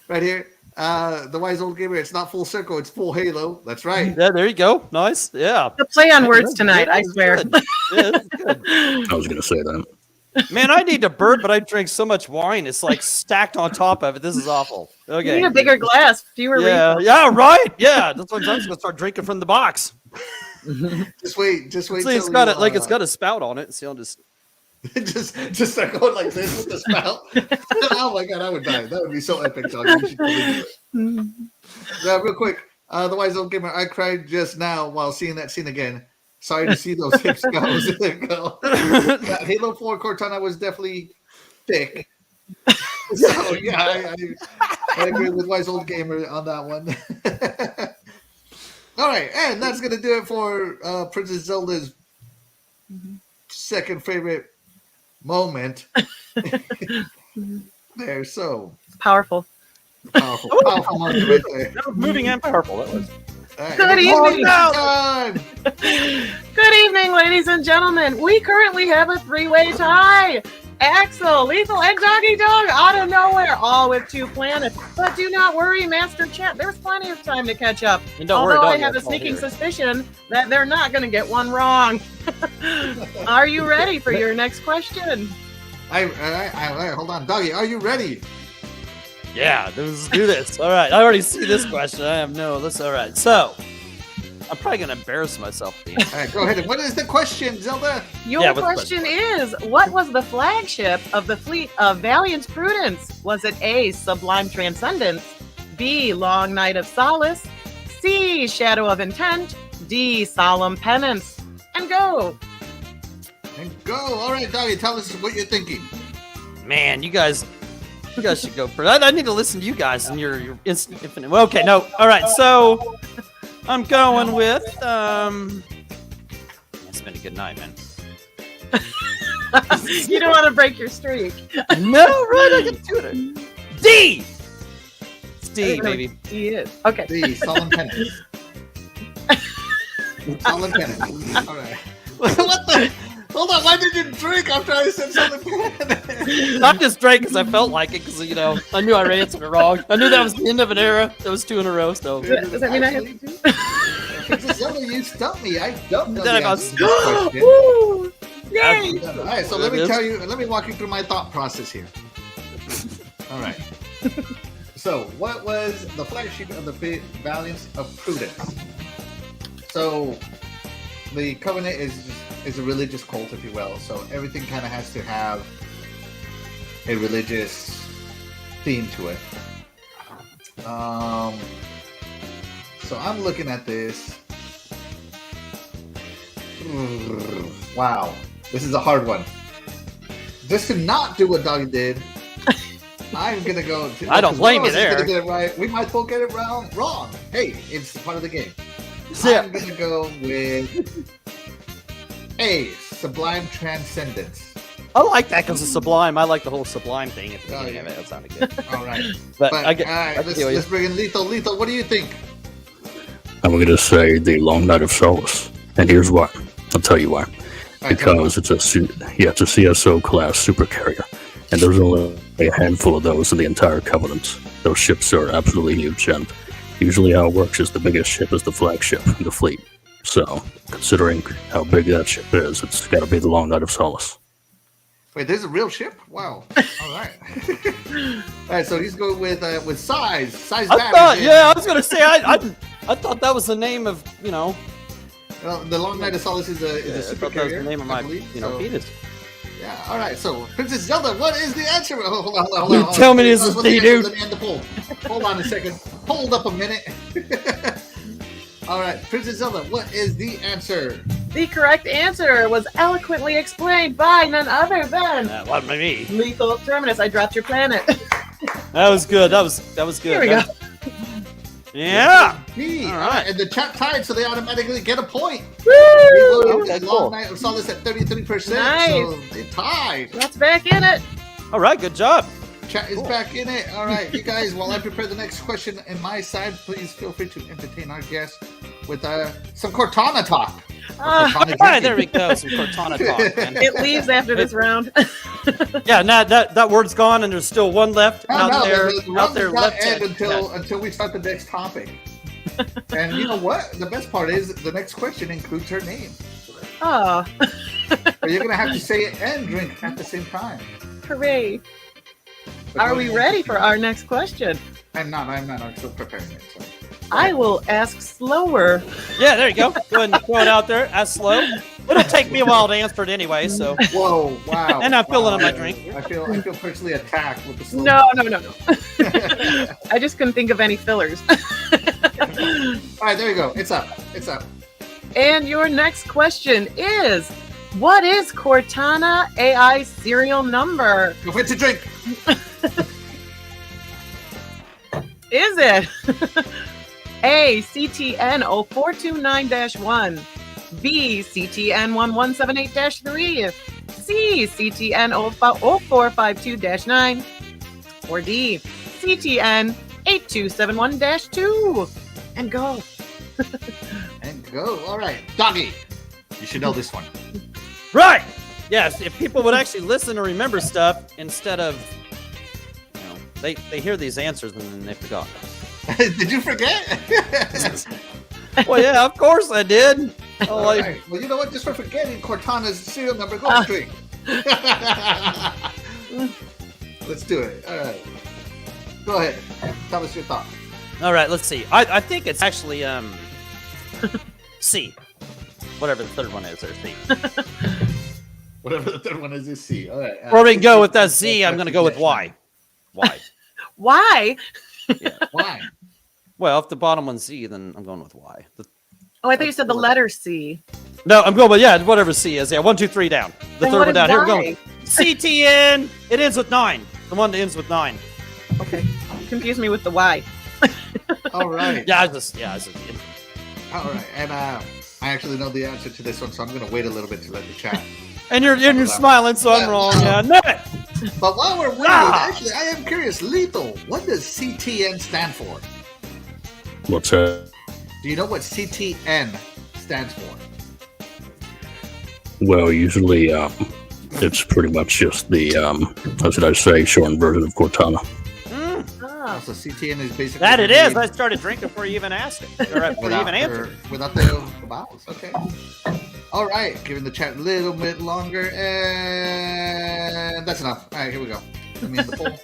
right here. The wise old gamer. It's not full circle. It's full Halo. That's right. Yeah, there you go. Nice. Yeah. The play on words tonight, I swear. Good. Yeah, that's good. I was gonna say that. Man, I need to burp, but I drink so much wine. It's like stacked on top of it. This is awful. You Okay. need a bigger glass, fewer Yeah. refills. Yeah. Right. Yeah. That's what I'm just gonna start drinking from the box. Just wait. Just wait. See, it's till got you, it like it's got a spout on it. See, I'll just. just start going like this with the spout. Oh my god, I would die. That would be so epic, dog. You should totally do it. Real quick, the wise old gamer. I cried just now while seeing that scene again. Sorry to see those hips go. That Halo 4 Cortana was definitely thick. So yeah, I agree with wise old gamer on that one. All right, and that's gonna do it for Princess Zelda's second favorite moment. There, so Powerful. powerful moment right there. That was moving and powerful. That was. All right, Good evening. time. Good evening, ladies and gentlemen. We currently have a three-way tie. Axel, Lethal, and Doggy Dog out of nowhere, all with 2 planets. But do not worry, Master Chat. There's plenty of time to catch up. And don't worry, Although I Doggy, have a that's all sneaking here. suspicion that they're not going to get one wrong. Are you ready for your next question? I hold on, Doggy. Are you ready? Yeah, let's do this. All right, I already see this question. I have no. This all right. So, I'm probably gonna embarrass myself. Dean. All right, go ahead. What is the question, Zelda? Your Yeah, what's the question is, what was the flagship of the fleet of Valiant Prudence? Was it A, Sublime Transcendence, B, Long Night of Solace, C, Shadow of Intent, D, Solemn Penance? And go. And go. All right, Doggy. Tell us what you're thinking. Man, you guys should go first. I need to listen to you guys and your instant infinite. Well, okay, no. All right, so I'm going with It's been a good night, man. You don't want to break your streak. No, right? I can do it. D. It's D, baby. He is. Okay. The solemn penance. Solemn penance. All right. What the? Hold on. Why did you drink after I said solemn penance? I just drank because I felt like it because I knew I answered it wrong. I knew that was the end of an era. That was 2 in a row. So Does that mean I have to do? Princess Zelda, you stumped me. I don't know Then the I got answer to this question. Woo! Yay! All right, so let me tell you. Let me walk you through my thought process here. All right. So, what was the flagship of the Valiance of Prudence? So, the Covenant is a religious cult, if you will. So everything kind of has to have a religious theme to it. So I'm looking at this. Wow, this is a hard one. Just to not do what Doggy did, I'm gonna go. I don't blame you there. Get it right. We might as well get it wrong. Hey, it's part of the game. Yeah. I'm gonna go with A, Sublime Transcendence. I like that because it's sublime. I like the whole sublime thing at the beginning yeah. of it. That sounded good. All right, But all I get. right, I can deal with let's bring in Lethal. Lethal, what do you think? I'm going to say the Long Night of Solace, and here's why. I'll tell you why. All right, tell me Because it's a CSO class supercarrier, and there's only a handful of those in the entire Covenant. Those ships are absolutely huge, and usually how it works is the biggest ship is the flagship in the fleet. So, considering how big that ship is, it's got to be the Long Night of Solace. Wait, there's a real ship? Wow. All right. All right, so he's going with size. Size I matters. thought, yeah, I was gonna say I thought that was the name of Well, the Long Night of Solace is a I thought that was supercarrier. the name of I my believe, so- penis. Yeah, all right. So, Princess Zelda, what is the answer? Hold on. Tell me this is What's D, the answer? dude. Let me end the poll. Hold on a second. Hold up a minute. All right, Princess Zelda, what is the answer? The correct answer was eloquently explained by none other than What me? Lethal Terminus. I dropped your planet. That was good. That was good. Here we go. Yeah. B. All All right. right, and the chat tied, so they automatically get a point. Woo! Okay, Long cool. Night of Solace at 33%. Nice. So they tied. That's back in it. All right. Good job. Chat is back in it. All right, you guys, while I prepare the next question on my side, please feel free to entertain our guests with some Cortana talk. Right, there we go. Some Cortana talk, man. It leaves after this round. Yeah, now that word's gone, and there's still one left out there. The Out there, round does not left end side. until we start the next topic. And you know what? The best part is the next question includes her name. Oh, But you're gonna have to say it and drink at the same time. hooray. But Are go we ahead. ready for our next question? I'm not. I'm still preparing it. So. I will ask slower. Yeah, there you go. Go ahead and throw it out there. As slow. It'll take me a while to answer it anyway. So. Whoa! Wow! And I'm filling up my Wow. drink. I feel personally attacked with the slow. No. I just couldn't think of any fillers. All right, there you go. It's up. It's up. And your next question is, what is Cortana AI serial number? Go for it to drink. Is it A, CTN 0429-1, B, CTN 1178-3, C, CTN 0452-9, or D, CTN 8271-2? And go. And go. All right, Doggy. You should know this one. Right. Yes. If people would actually listen and remember stuff instead of, they hear these answers and then they forgot. Did you forget? Well, yeah, of course I did. Oh, All like, right. Well, you know what? Just for forgetting Cortana's serial number, go and drink. Let's do it. All right. Go ahead. Tell us your thought. all right. Let's see. I think it's actually C. Whatever the third one is, or C. Whatever the third one is C. All right. Or we can go with that Z. I'm going to go with Y. Y. Why? Why? Well, if the bottom one's Z, then I'm going with Y. Oh, I thought you said the letter C. No, I'm going with, whatever C is. Yeah, 1, 2, 3 down. The Then third what one is down. Here we Y? go. CTN. It ends with 9. The one that ends with 9. Okay. Confuse me with the Y. All right. Yeah, I was just All right. And I actually know the answer to this one, so I'm going to wait a little bit to let the chat. And you're smiling, so I'm wrong. Yeah, no. But while we're waiting, Ah! actually, I am curious. Lethal, what does CTN stand for? What's that? Do you know what CTN stands for? Well, usually it's pretty much just the how should I say, shortened version of Cortana. Ah. So CTN is basically That it is. I started drinking before you even asked it. Or before you even answered. Without the vowels. Okay. All right. Giving the chat a little bit longer, and that's enough. All right, here we go. Let me in the poll.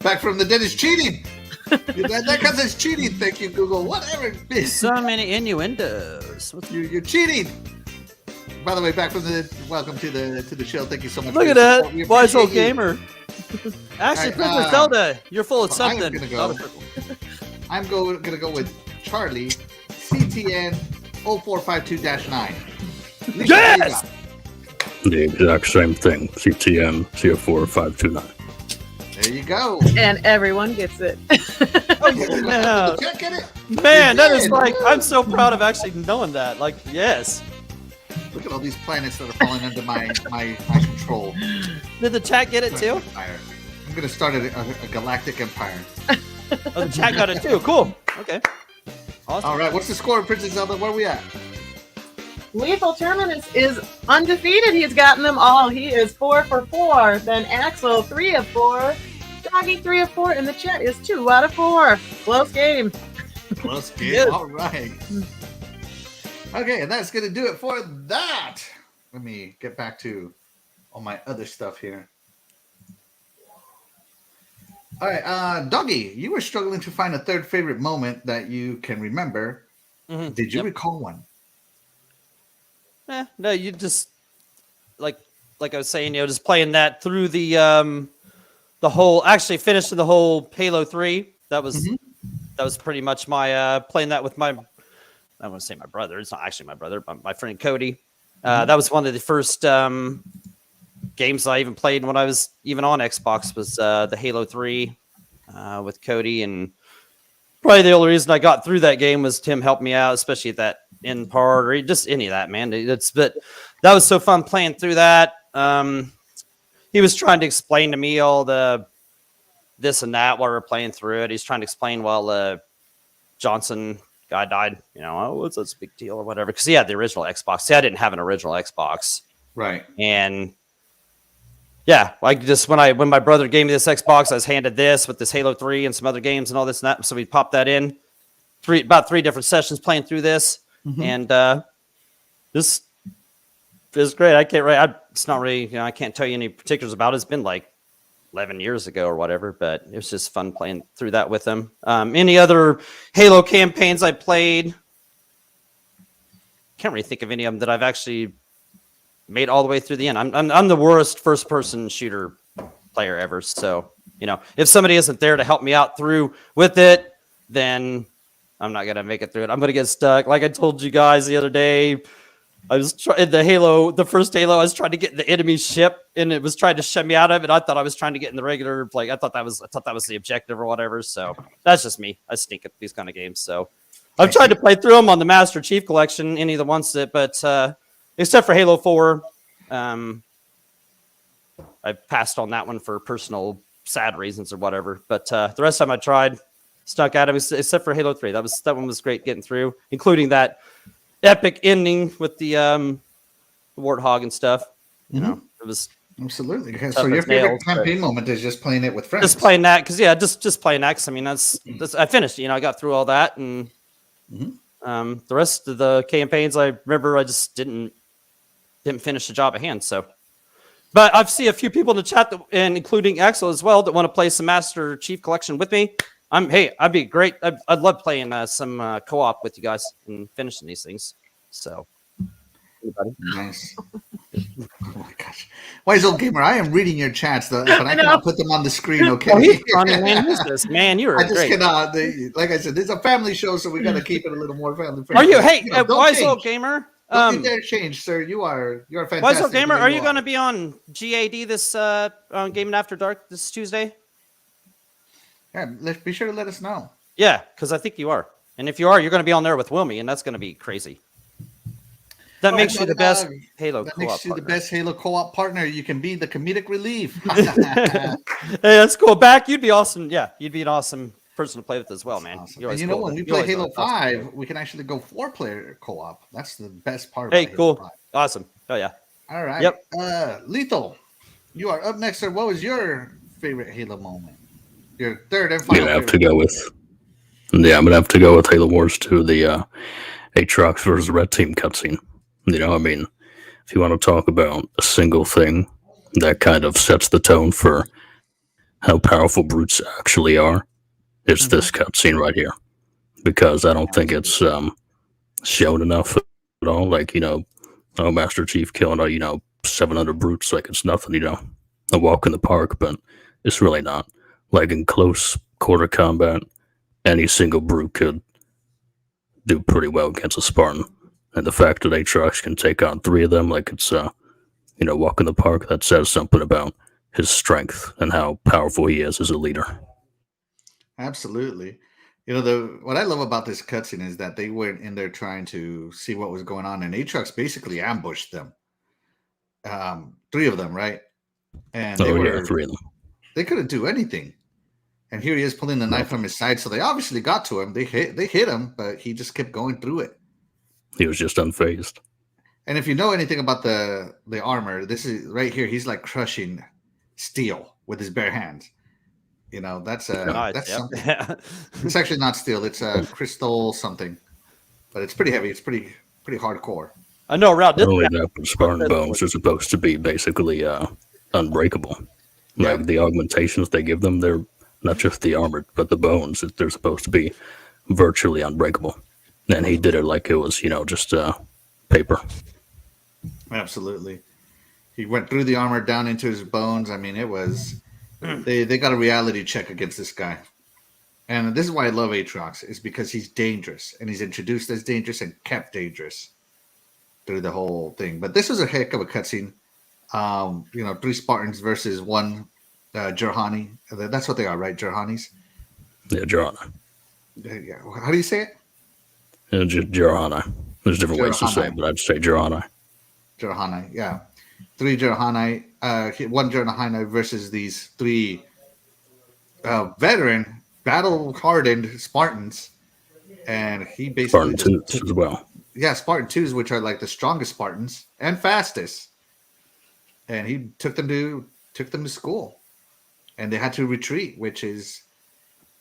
Back from the dead is cheating. That counts as cheating. Thank you, Google. Whatever. So many innuendos. You're cheating. By the way, back from the welcome to the show. Thank you so much. Look for at your that. support. We Wise old appreciate you. gamer. Actually, Alright, Princess Zelda, you're full of well, I am something. gonna go. I'm gonna go with Charlie, CTN 0452-9. Yes! The exact same thing. CTN CO4529. There you go. And everyone gets it. Yeah. Check get it. Man, that is did. like, I'm so proud of actually knowing that. Like, yes. Look at all these planets that are falling under my control. Did the chat get it too? Empire. I'm gonna start a galactic empire. Oh, the chat got it too. Cool. Okay. Awesome. All right, what's the score, Princess Zelda? Where are we at? Lethal Terminus is undefeated. He's gotten them all. He is 4 for 4. Then Axel, 3 of 4. Doggy, 3 of 4. And the chat is 2 out of 4. Close game. Close game. Yes. All right. Okay, and that's gonna do it for that. Let me get back to all my other stuff here. All right, Doggy, you were struggling to find a third favorite moment that you can remember. Mhm. Did you Yep. recall one? No, you just like I was saying, just playing that through the whole, actually finishing the whole Halo 3. That was pretty much my playing that with my, I want to say my brother. It's not actually my brother, but my friend Cody. That was one of the first games I even played when I was even on Xbox, was the Halo 3 with Cody. And probably the only reason I got through that game was Tim helped me out, especially at that end part, or just any of that, man. But that was so fun playing through that. He was trying to explain to me all the this and that while we were playing through it. He's trying to explain while Johnson guy died. Oh, what's that big deal or whatever? Because he had the original Xbox. See, I didn't have an original Xbox, Right. and yeah, like just when my brother gave me this Xbox, I was handed this with this Halo 3 and some other games and all this and that. So we popped that in. About three different sessions playing through this, and this is great. I can't it's not really, I can't tell you any particulars about it. It's been like 11 years ago or whatever, but it was just fun playing through that with them. Any other Halo campaigns I played? Can't really think of any of them that I've actually made all the way through the end. I'm the worst first-person shooter player ever. So, if somebody isn't there to help me out through with it, then I'm not gonna make it through it. I'm gonna get stuck. Like I told you guys the other day, I was trying the first Halo. I was trying to get in the enemy ship, and it was trying to shut me out of it. I thought I was trying to get in the regular. I thought that was the objective or whatever. So that's just me. I stink at these kind of games. So I've tried to play through them on the Master Chief Collection, any of the ones but except for Halo 4, I passed on that one for personal sad reasons or whatever. But the rest of them I tried. Stuck at it, except for Halo 3. That one was great getting through, including that epic ending with the Warthog and stuff. It was absolutely. So your favorite campaign moment is just playing it with friends. Just playing that because just playing that. Cause, I mean, that's I finished. I got through all that, and the rest of the campaigns I remember I just didn't finish the job at hand. So. But I've seen a few people in the chat, and including Axel as well, that want to play some Master Chief Collection with me. I'd be great. I'd love playing some co-op with you guys and finishing these things. So, anybody? Nice. Oh my gosh, Wise Old Gamer, I am reading your chats, though, but I cannot put them on the screen. Okay, man, who's this? Man, you're I just great. cannot. Like I said, this is a family show, so we got to keep it a little more family Are friendly. you? Hey, Wise Old Gamer. Don't dare change, sir. You're fantastic. Wise Old Gamer, are you going to be on GAD this on Gaming After Dark this Tuesday? Yeah, be sure to let us know. Yeah, because I think you are. And if you are, you're going to be on there with Wilmy, and that's going to be crazy. That makes you the best Halo co-op partner. That makes you the best Halo co-op partner. You can be the comedic relief. Hey, that's cool. Back, you'd be awesome. Yeah, you'd be an awesome person to play with as well, man. Awesome. And when we play Halo 5, we can actually go 4-player co-op. That's the best part. Hey, cool. Halo 5. Awesome. Oh, yeah. All right. Yep. Lethal, you are up next, sir. What was your favorite Halo moment? Your third and final. I'm gonna have to go with Halo Wars 2, the Atriox versus Red Team cutscene. I mean, if you want to talk about a single thing that kind of sets the tone for how powerful brutes actually are, it's this cutscene right here. Because I don't think it's shown enough at all. Like, Master Chief killing 700 brutes, like it's nothing, a walk in the park, but it's really not. Like in close quarter combat, any single brute could do pretty well against a Spartan. And the fact that Atriox can take on 3 of them, like it's walk in the park, that says something about his strength and how powerful he is as a leader. Absolutely. What I love about this cutscene is that they went in there trying to see what was going on, and Atriox basically ambushed them. 3 of them, right? And 3 of them. They couldn't do anything. And here he is pulling the knife from his side, so they obviously got to him. They hit him, but he just kept going through it. He was just unfazed. And if you know anything about the armor, this is right here. He's like crushing steel with his bare hands. That's something. It's actually not steel. It's a crystal something, but it's pretty heavy. It's pretty hardcore. I know around this. Spartan bones are supposed to be basically unbreakable. Yeah. Like the augmentations they give them, they're not just the armor, but the bones. They're supposed to be virtually unbreakable. And he did it like it was, just paper. Absolutely. He went through the armor down into his bones. I mean, it was... They got a reality check against this guy. And this is why I love Atriox, is because he's dangerous. And he's introduced as dangerous and kept dangerous through the whole thing. But this was a heck of a cutscene. 3 Spartans versus 1 Jerhani. That's what they are, right? Jerhanis? Yeah, Jerhana. Yeah. How do you say it? Jerhana. There's different ways to say it, but I'd say Jerhana. Jerhani, yeah. 3 Jerhani, 1 Jerhani versus these 3 veteran, battle-hardened Spartans. and he basically Spartan just twos took, as well. yeah, Spartan 2s, which are like the strongest Spartans and fastest. And he took them to school. And they had to retreat, which is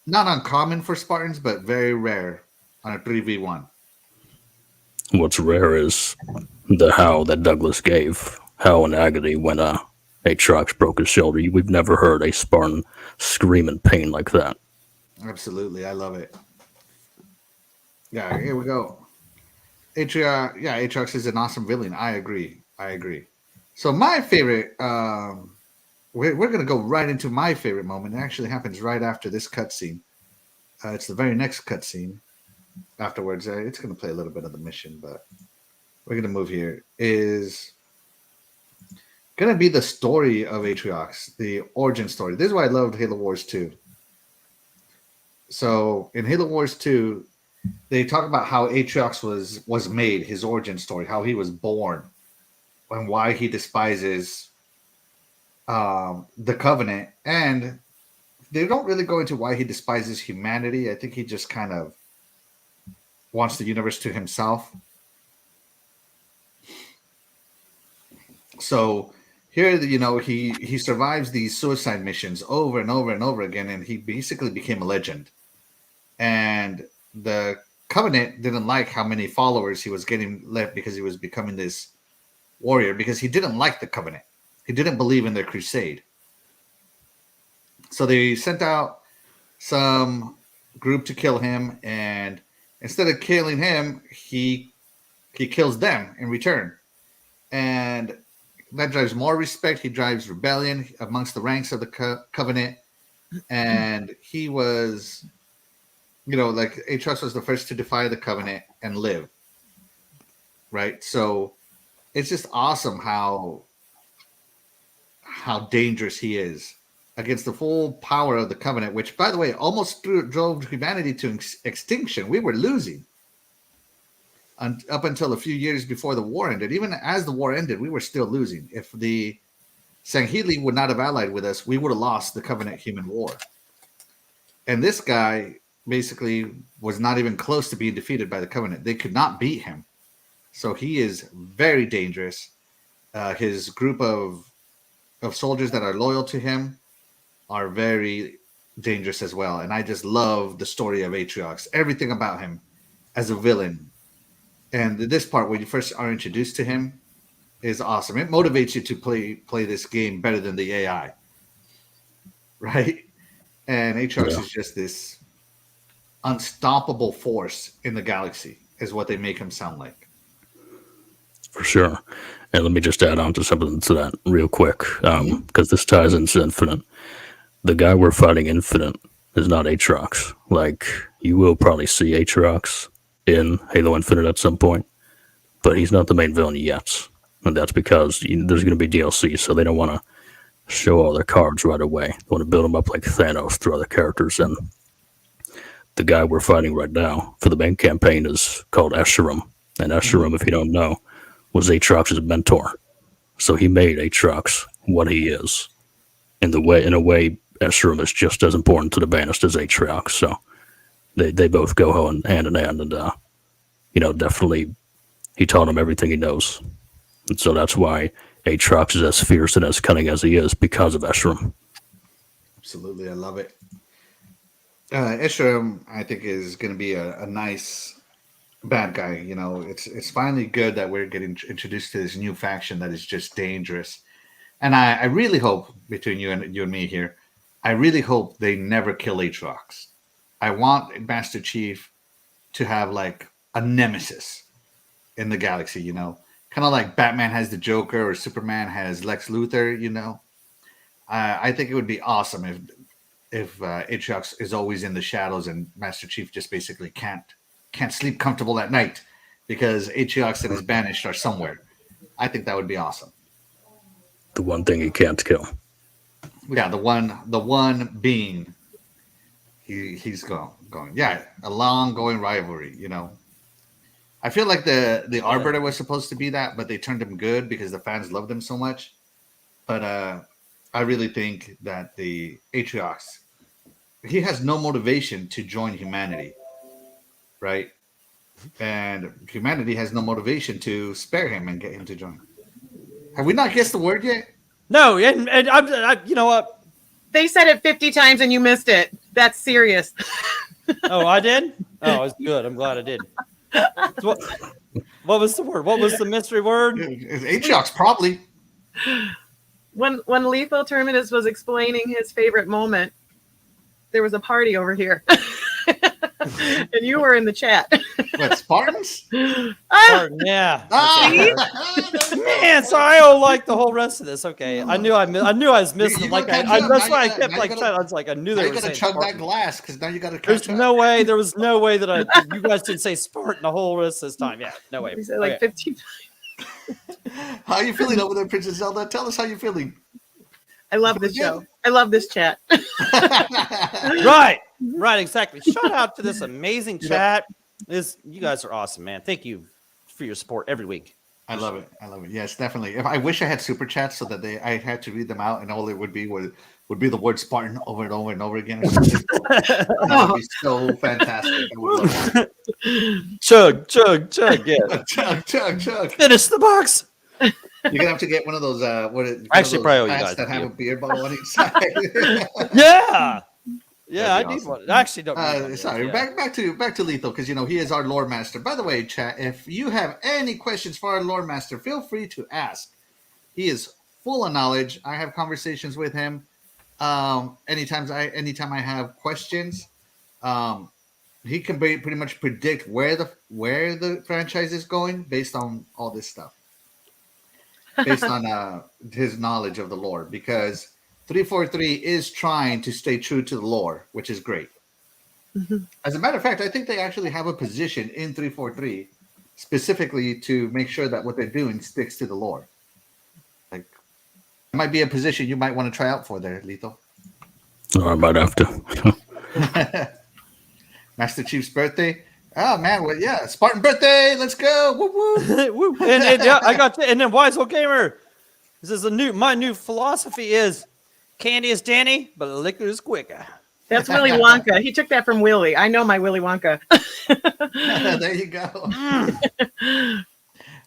not uncommon for Spartans, but very rare on a 3v1. What's rare is the howl that Douglas gave. Howl in agony when Atriox broke his shoulder. We've never heard a Spartan scream in pain like that. Absolutely, I love it. Yeah, here we go. Atriox is an awesome villain. I agree. So my favorite, we're going to go right into my favorite moment. It actually happens right after this cutscene. It's the very next cutscene. Afterwards, it's going to play a little bit of the mission, but we're going to move here. Is going to be the story of Atriox, the origin story. This is why I loved Halo Wars 2. So in Halo Wars 2, they talk about how Atriox was made, his origin story, how he was born, and why he despises the Covenant. And they don't really go into why he despises humanity. I think he just kind of wants the universe to himself. So here, he survives these suicide missions over and over and over again, and he basically became a legend. And the Covenant didn't like how many followers he was getting left because he was becoming this warrior, because he didn't like the Covenant. He didn't believe in their crusade. So they sent out some group to kill him, and instead of killing him, he kills them in return. And that drives more respect. He drives rebellion amongst the ranks of the Covenant. And he was, like Atriox was the first to defy the Covenant and live. Right? So it's just awesome how dangerous he is against the full power of the Covenant, which, by the way, almost drove humanity to extinction. We were losing up until a few years before the war ended. Even as the war ended, we were still losing. If the Sangheli would not have allied with us, we would have lost the Covenant-Human War. And this guy basically was not even close to being defeated by the Covenant. They could not beat him. So he is very dangerous. His group of soldiers that are loyal to him are very dangerous as well. And I just love the story of Atriox, everything about him as a villain. And this part, when you first are introduced to him, is awesome. It motivates you to play this game better than the AI, right? And Atriox is just this unstoppable force in the galaxy, is what they make him sound like. For sure. And let me just add on to something to that real quick, because this ties into Infinite. The guy we're fighting Infinite is not Atriox. Like, you will probably see Atriox in Halo Infinite at some point, but he's not the main villain yet. And that's because there's going to be DLC, so they don't want to show all their cards right away. They want to build them up like Thanos through other characters. And the guy we're fighting right now for the main campaign is called Escharum. And Escharum, if you don't know, was Atriox's mentor. So he made Atriox what he is. In a way, Escharum is just as important to the Banished as Atriox. So they both go hand in hand. And, definitely he taught him everything he knows. And so that's why Atriox is as fierce and as cunning as he is, because of Escharum. Absolutely. I love it. Escharum, I think, is going to be a nice bad guy. It's finally good that we're getting introduced to this new faction that is just dangerous. And I really hope, between you and me here, I really hope they never kill Atriox. I want Master Chief to have like a nemesis in the galaxy, kind of like Batman has the Joker or Superman has Lex Luthor. I think it would be awesome if Atriox is always in the shadows and Master Chief just basically can't sleep comfortable at night because Atriox and his Banished are somewhere. I think that would be awesome. The one thing he can't kill. Yeah, the one being he's going. Yeah, a long going rivalry, I feel like the Arbiter was supposed to be that, but they turned him good because the fans loved him so much. But I really think that the Atriox, he has no motivation to join humanity. right? And humanity has no motivation to spare him and get him to join. Have we not guessed the word yet? No, and you know what? They said it 50 times and you missed it. That's serious. Oh, I did? Oh, it's good. I'm glad I did. So what was the word? What was the mystery word? It's Atriox, probably. When Lethal Terminus was explaining his favorite moment, there was a party over here. And you were in the chat. What, Spartans? Pardon, yeah. Man, so I owe like the whole rest of this. Okay, I knew I was missing. You Like gotta catch up. that's Now why I you kept gotta- like now you trying. I was like, I knew Now they you were gotta saying chug Spartan. that glass because now you gotta catch There's up. no way. There was no way that you guys didn't say Spartan the whole rest of this time. Yeah, no way. He said like Okay. 15 How are you feeling over there, Princess Zelda? Tell us how you're feeling. I love this show. I love this chat. Right, exactly. Shout out to this amazing chat. You guys are awesome, man. Thank you for your support every week. I love it. Yes, definitely. If I wish I had super chats so that I had to read them out and all it would be the word Spartan over and over and over again. Or something. That would be so fantastic. I would love that. Chug, yeah. Chug. Finish the box. You're gonna have to get one of those. Actually, probably owe you hats guys. that have a beer bottle on each side. Yeah, I That'd be need awesome. one. I actually don't. Need one, Sorry, yeah. back to Lethal because he is our lore master. By the way, chat, if you have any questions for our lore master, feel free to ask. He is full of knowledge. I have conversations with him. Anytime I have questions, he can pretty much predict where the franchise is going based on all this stuff. Based on his knowledge of the lore, because 343 is trying to stay true to the lore, which is great. Mm-hmm. As a matter of fact, I think they actually have a position in 343 specifically to make sure that what they're doing sticks to the lore. Like, it might be a position you might want to try out for there, Lethal. I might have to. Master Chief's birthday. Oh man, well, yeah, Spartan birthday. Let's go. Woo woo. Woo. And yeah, I got and then Wise Old Gamer. This is my new philosophy is candy is Danny, but liquor is quicker. That's Willy Wonka. He took that from Willy. I know my Willy Wonka. There you go.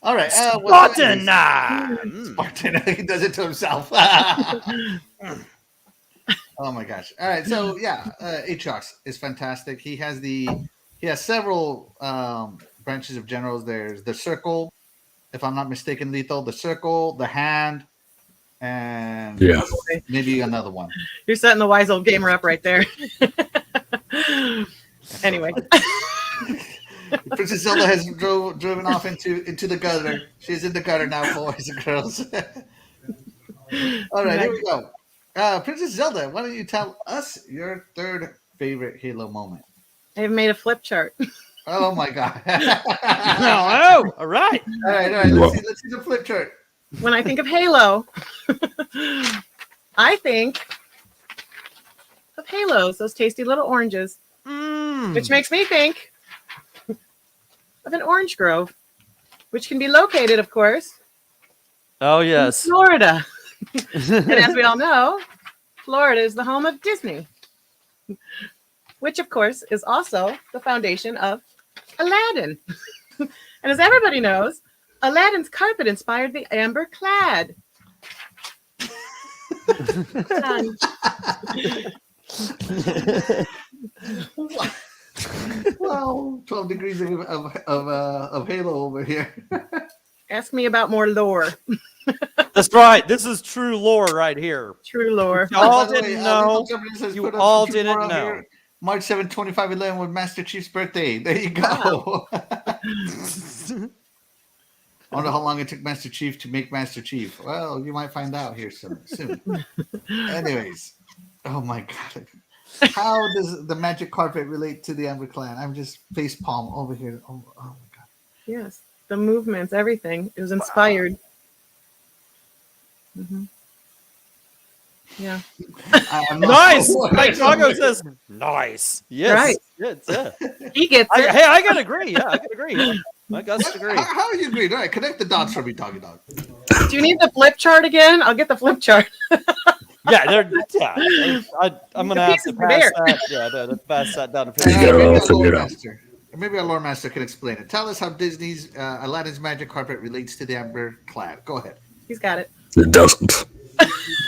All right. Spartan. Spartan. He does it to himself. Oh my gosh. All right. So yeah, Atriox is fantastic. He has several branches of generals. There's the circle, if I'm not mistaken, Lethal. The circle, the hand, and maybe another one. You're setting the Wise Old Gamer up right there. Anyway. Princess Zelda has driven off into the gutter. She's in the gutter now, boys and girls. All right, here we go. Princess Zelda, why don't you tell us your third favorite Halo moment? I've made a flip chart. Oh my god! Oh, all right. All right. Let's see the flip chart. When I think of Halo, I think of Halos, those tasty little oranges, which makes me think of an orange grove, which can be located, of course, Oh in yes. Florida. And as we all know, Florida is the home of Disney, which, of course, is also the foundation of Aladdin. And as everybody knows, Aladdin's carpet inspired the amber Clad. Wow, 12 degrees of Halo over here. Ask me about more lore. That's right. This is true lore right here. True lore. Y'all By the way, didn't know. Lethal Terminus has You put up all some true didn't lore out know. here. March 7, 2511 with Master Chief's birthday. There you go. I wonder how long it took Master Chief to make Master Chief. Well, you might find out here soon. Anyways, oh my god. How does the magic carpet relate to the Amber Clan? I'm just face palm over here. Oh my god. Yes, the movements, everything. It was inspired. Mm-hmm. Yeah. Nice. Like Drago says, nice. Yes. Right. Yes, yeah. He gets it. Hey, I gotta agree. Yeah, I gotta agree. I gotta agree. How are you agreed? All right, connect the dots for me, doggy dog. Do you need the flip chart again? I'll get the flip chart. Yeah, I'm gonna have to pieces are pass there. that. Yeah, pass that down to You gotta Maybe also a lore get master. Maybe our lore master can explain it. Tell us how Disney's Aladdin's magic carpet relates to the Amber Clad. Go ahead. He's got it. It doesn't.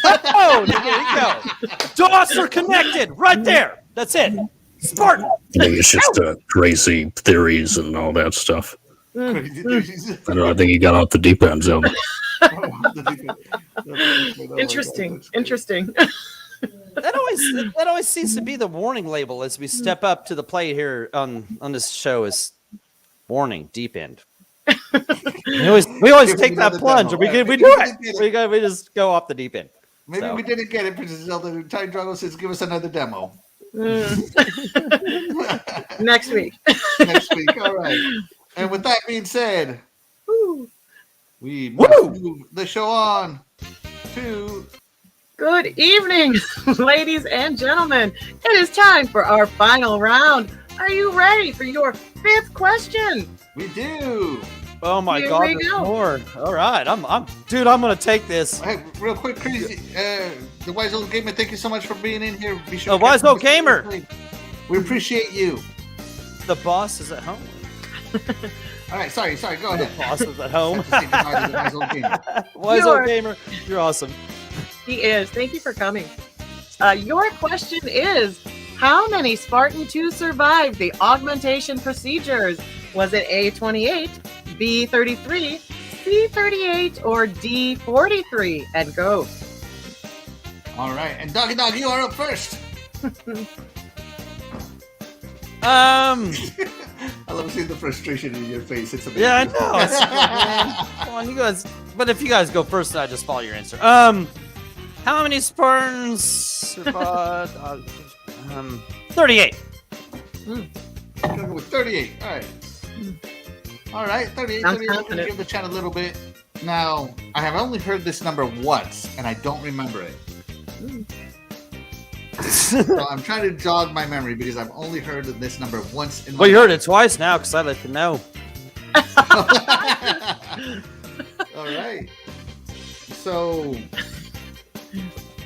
Oh, there you go. Dots are connected right there. That's it. Spartan. I think it's just crazy theories and all that stuff. I don't know. I think he got off the deep end zone. Interesting. Interesting. That always seems to be the warning label as we step up to the plate here on this show is warning deep end. we always take that plunge. We do it. We just go off the deep end. Maybe we didn't get it, Princess Zelda. Time Drago says, "Give us another demo." Next week. Next week. All right. And with that being said, we move the show on to. Good evening, ladies and gentlemen. It is time for our final round. Are you ready for your 5th question? We do. Oh my God, there's more. All right, I'm gonna take this. Hey, real quick, Crazy, the Wise Old Gamer, thank you so much for being in here. Be sure The Wise Old Gamer. We appreciate you. The boss is at home. All right, sorry, go ahead. The boss is at home. Wise Old Gamer. Wise Old Gamer, you're awesome. He is. Thank you for coming. Your question is, how many Spartan 2 survived the augmentation procedures? Was it A28, B33, C38, or D43? And go. All right, and Doggy Dog, you are up first. I love seeing the frustration in your face. It's amazing. Yeah, I know. Come on, you guys. But if you guys go first, then I just follow your answer. How many Spartans survived? 38. I'm gonna go with 38. All right. All right, 38. I'm going to give the chat a little bit. Now, I have only heard this number once, and I don't remember it. So I'm trying to jog my memory because I've only heard of this number once. Well, you heard it twice now because I let you know. All right. So.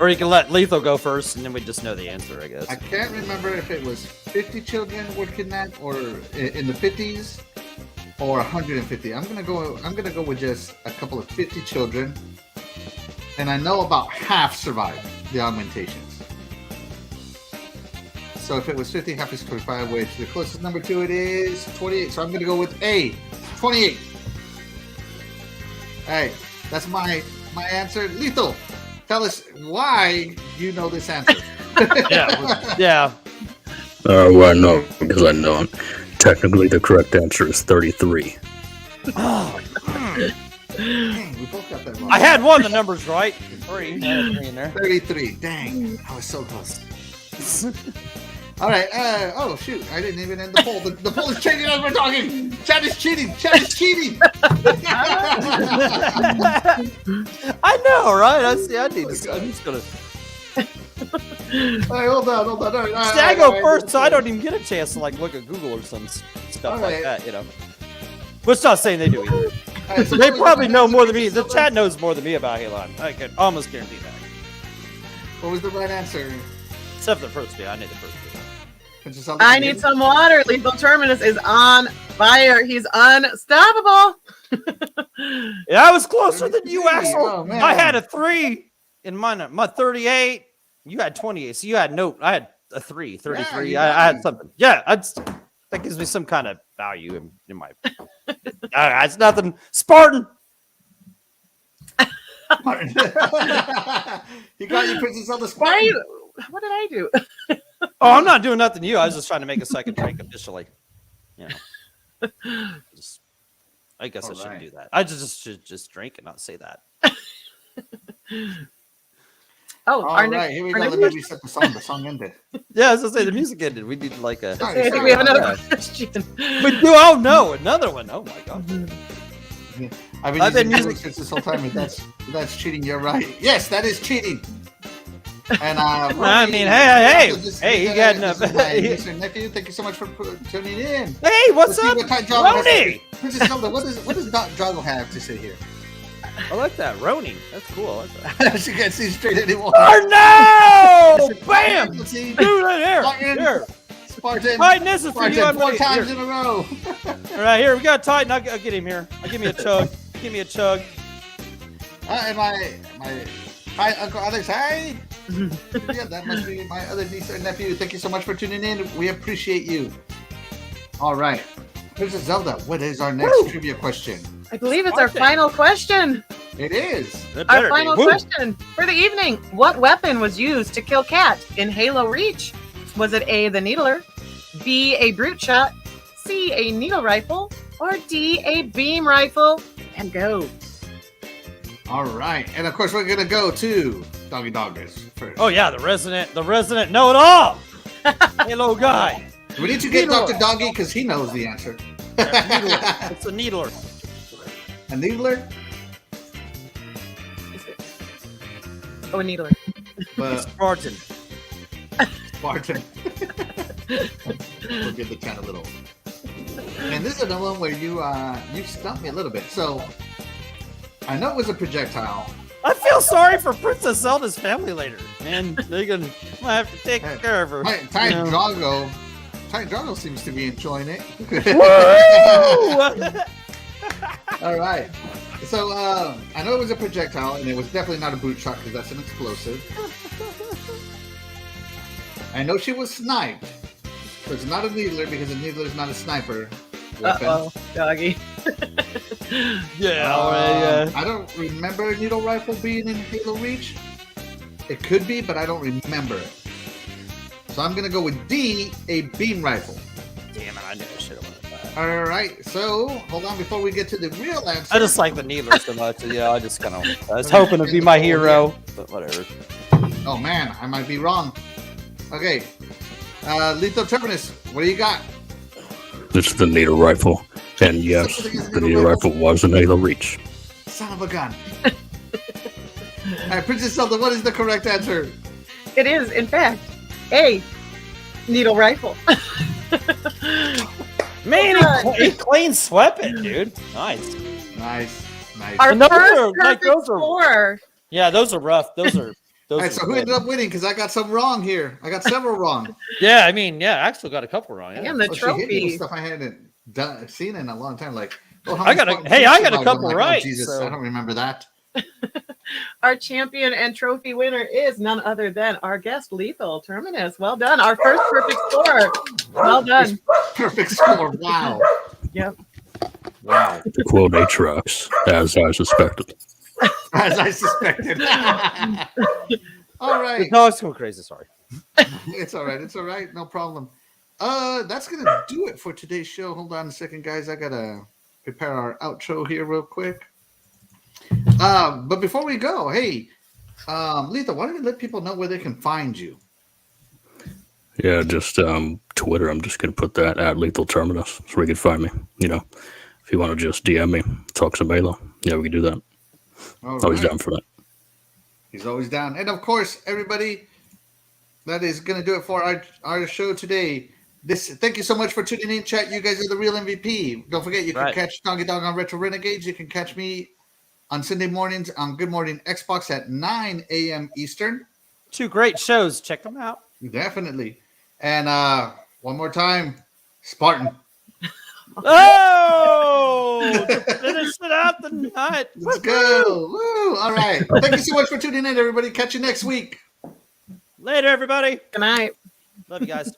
Or you can let Lethal go first, and then we just know the answer, I guess. I can't remember if it was 50 children were kidnapped, or in the 50s, or 150. I'm gonna go with just a couple of 50 children, and I know about half survived the augmentations. So if it was 50, half is 25. Which the closest number to it is 28. So I'm gonna go with A, 28. All right, that's my answer. Lethal. Tell us why you know this answer. Yeah. Well, I know because I know it. Technically, the correct answer is 33. Dang, we both got that wrong. I had one of the numbers right. 3. I had 3 in there. 33. Dang, I was so close. All right. Oh shoot! I didn't even end the poll. The poll is changing as we're talking. Chat is cheating. Chat is cheating. I know, right? I'm just gonna. All right, hold on. All right, I go first, so I don't even get a chance to look at Google or some stuff like that, Which not saying they do either. Right, so they probably know more than me. The chat knows more than me about Halo. I can almost guarantee that. What was the right answer? Except for the first bit. I need the first bit. I need some water. Lethal Terminus is on fire. He's unstoppable. Yeah, I was closer than you, asshole. Oh, I had a 3 in my 38. You had 28. So you had I had a 3, 33. I had something. Yeah, that gives me some kind of value in my. It's nothing. Spartan. You got your Princess Zelda Spartan. Why are you? What did I do? Oh, I'm not doing nothing to you. I was just trying to make a second drink officially. I guess I shouldn't do that. I should just drink and not say that. All right, here we go. Let me reset the song. The song ended. Yeah, I was gonna say the music ended. We need like a. I think we have another question. We do. Oh no, another one. Oh my god. Yeah. I've been using since this whole time. That's cheating. You're right. Yes, that is cheating. And I mean, hey, you got enough. Niece and nephew, thank you so much for tuning in. Hey, what's up, Roni? Princess Zelda, what does Drago have to say here? I like that, Roni. That's cool. I like that. She can't see straight anymore. Oh no! Bam! Dude, right here. Spartan. Titan, this is for you. Spartan, I'm 4 ready. times Here. in a row. All right, here we got Titan. I'll get him here. Give me a chug. Give me a chug. And hi, Uncle Alex. Hi. Yeah, that must be my other niece and nephew. Thank you so much for tuning in. We appreciate you. All right. Princess Zelda, what is our next trivia question? I believe it's our final question. It is. Our final question for the evening. What weapon was used to kill Cat in Halo Reach? Was it A, the Needler, B, a brute shot, C, a needle rifle, or D, a beam rifle? And go. All right. And of course, we're going to go to Doggy Doggers first. Oh yeah, the resident know-it-all. Halo guy. We need to get Needler. Dr. Doggy because he knows the answer. Needler. It's a needler. A needler? Oh, a needler. But Spartan. Spartan. We'll give the chat a little. And this is another one where you stumped me a little bit. So I know it was a projectile. I feel sorry for Princess Zelda's family later. Man, they're gonna have to take care of her. Titan Drago seems to be enjoying it. All right. So I know it was a projectile, and it was definitely not a boot shot because that's an explosive. I know she was sniped. So it's not a needler because a needler is not a sniper weapon. Uh-oh, Doggy. Yeah. I don't remember a needle rifle being in Halo Reach. It could be, but I don't remember it. So I'm gonna go with D, a beam rifle. Damn it! I knew I should have went with that. All right. So hold on before we get to the real answer. I just like the needler so much. Yeah, I just kind of. I was hoping to be my hero, but whatever. Oh man, I might be wrong. Okay. Lethal Terminus, what do you got? It's the needle rifle. And yes, the needle rifle was an Halo Reach. Son of a gun. All right, Princess Zelda, what is the correct answer? It is, in fact, A, needle rifle. Man, he clean swept it, dude. Nice. Nice. Our And those first are, like, perfect those are- score. Yeah, those are rough. Those are. All right, so who ended up winning? Because I got some wrong here. I got several wrong. Yeah, I mean, yeah, Axel got a couple wrong. Yeah. And the She hit me with trophy. stuff I hadn't seen in a long time. Like, oh, how I many got a- Spartan hey, I got a troops couple am I? right, Jesus, so- I don't remember that. Our champion and trophy winner is none other than our guest, Lethal Terminus. Well done. Our first perfect score. Well done. Perfect score. Wow. Yep. Wow. To quote Atriox, as I suspected. As I suspected. All right. No, it's going crazy. Sorry. It's all right. It's all right. No problem. That's gonna do it for today's show. Hold on a second, guys. I gotta prepare our outro here real quick. But before we go, hey, Lethal, why don't you let people know where they can find you? Yeah, just Twitter. I'm just gonna put that at Lethal Terminus so you can find me. You know, if you want to just DM me, talk some Halo. Yeah, we can do that. All Always right. down for that. He's always down. And of course, everybody, that is going to do it for our show today. Thank you so much for tuning in, chat. You guys are the real MVP. Don't forget, you can catch Doggy Dog on Retro Renegades. You can catch me on Sunday mornings on Good Morning Xbox at 9 a.m. Eastern. 2 great shows. Check them out. Definitely. And one more time, Spartan. Oh! To finish it out the night. Let's go. Woo. All right. Thank you so much for tuning in, everybody. Catch you next week. Later, everybody. Good night. Love you guys.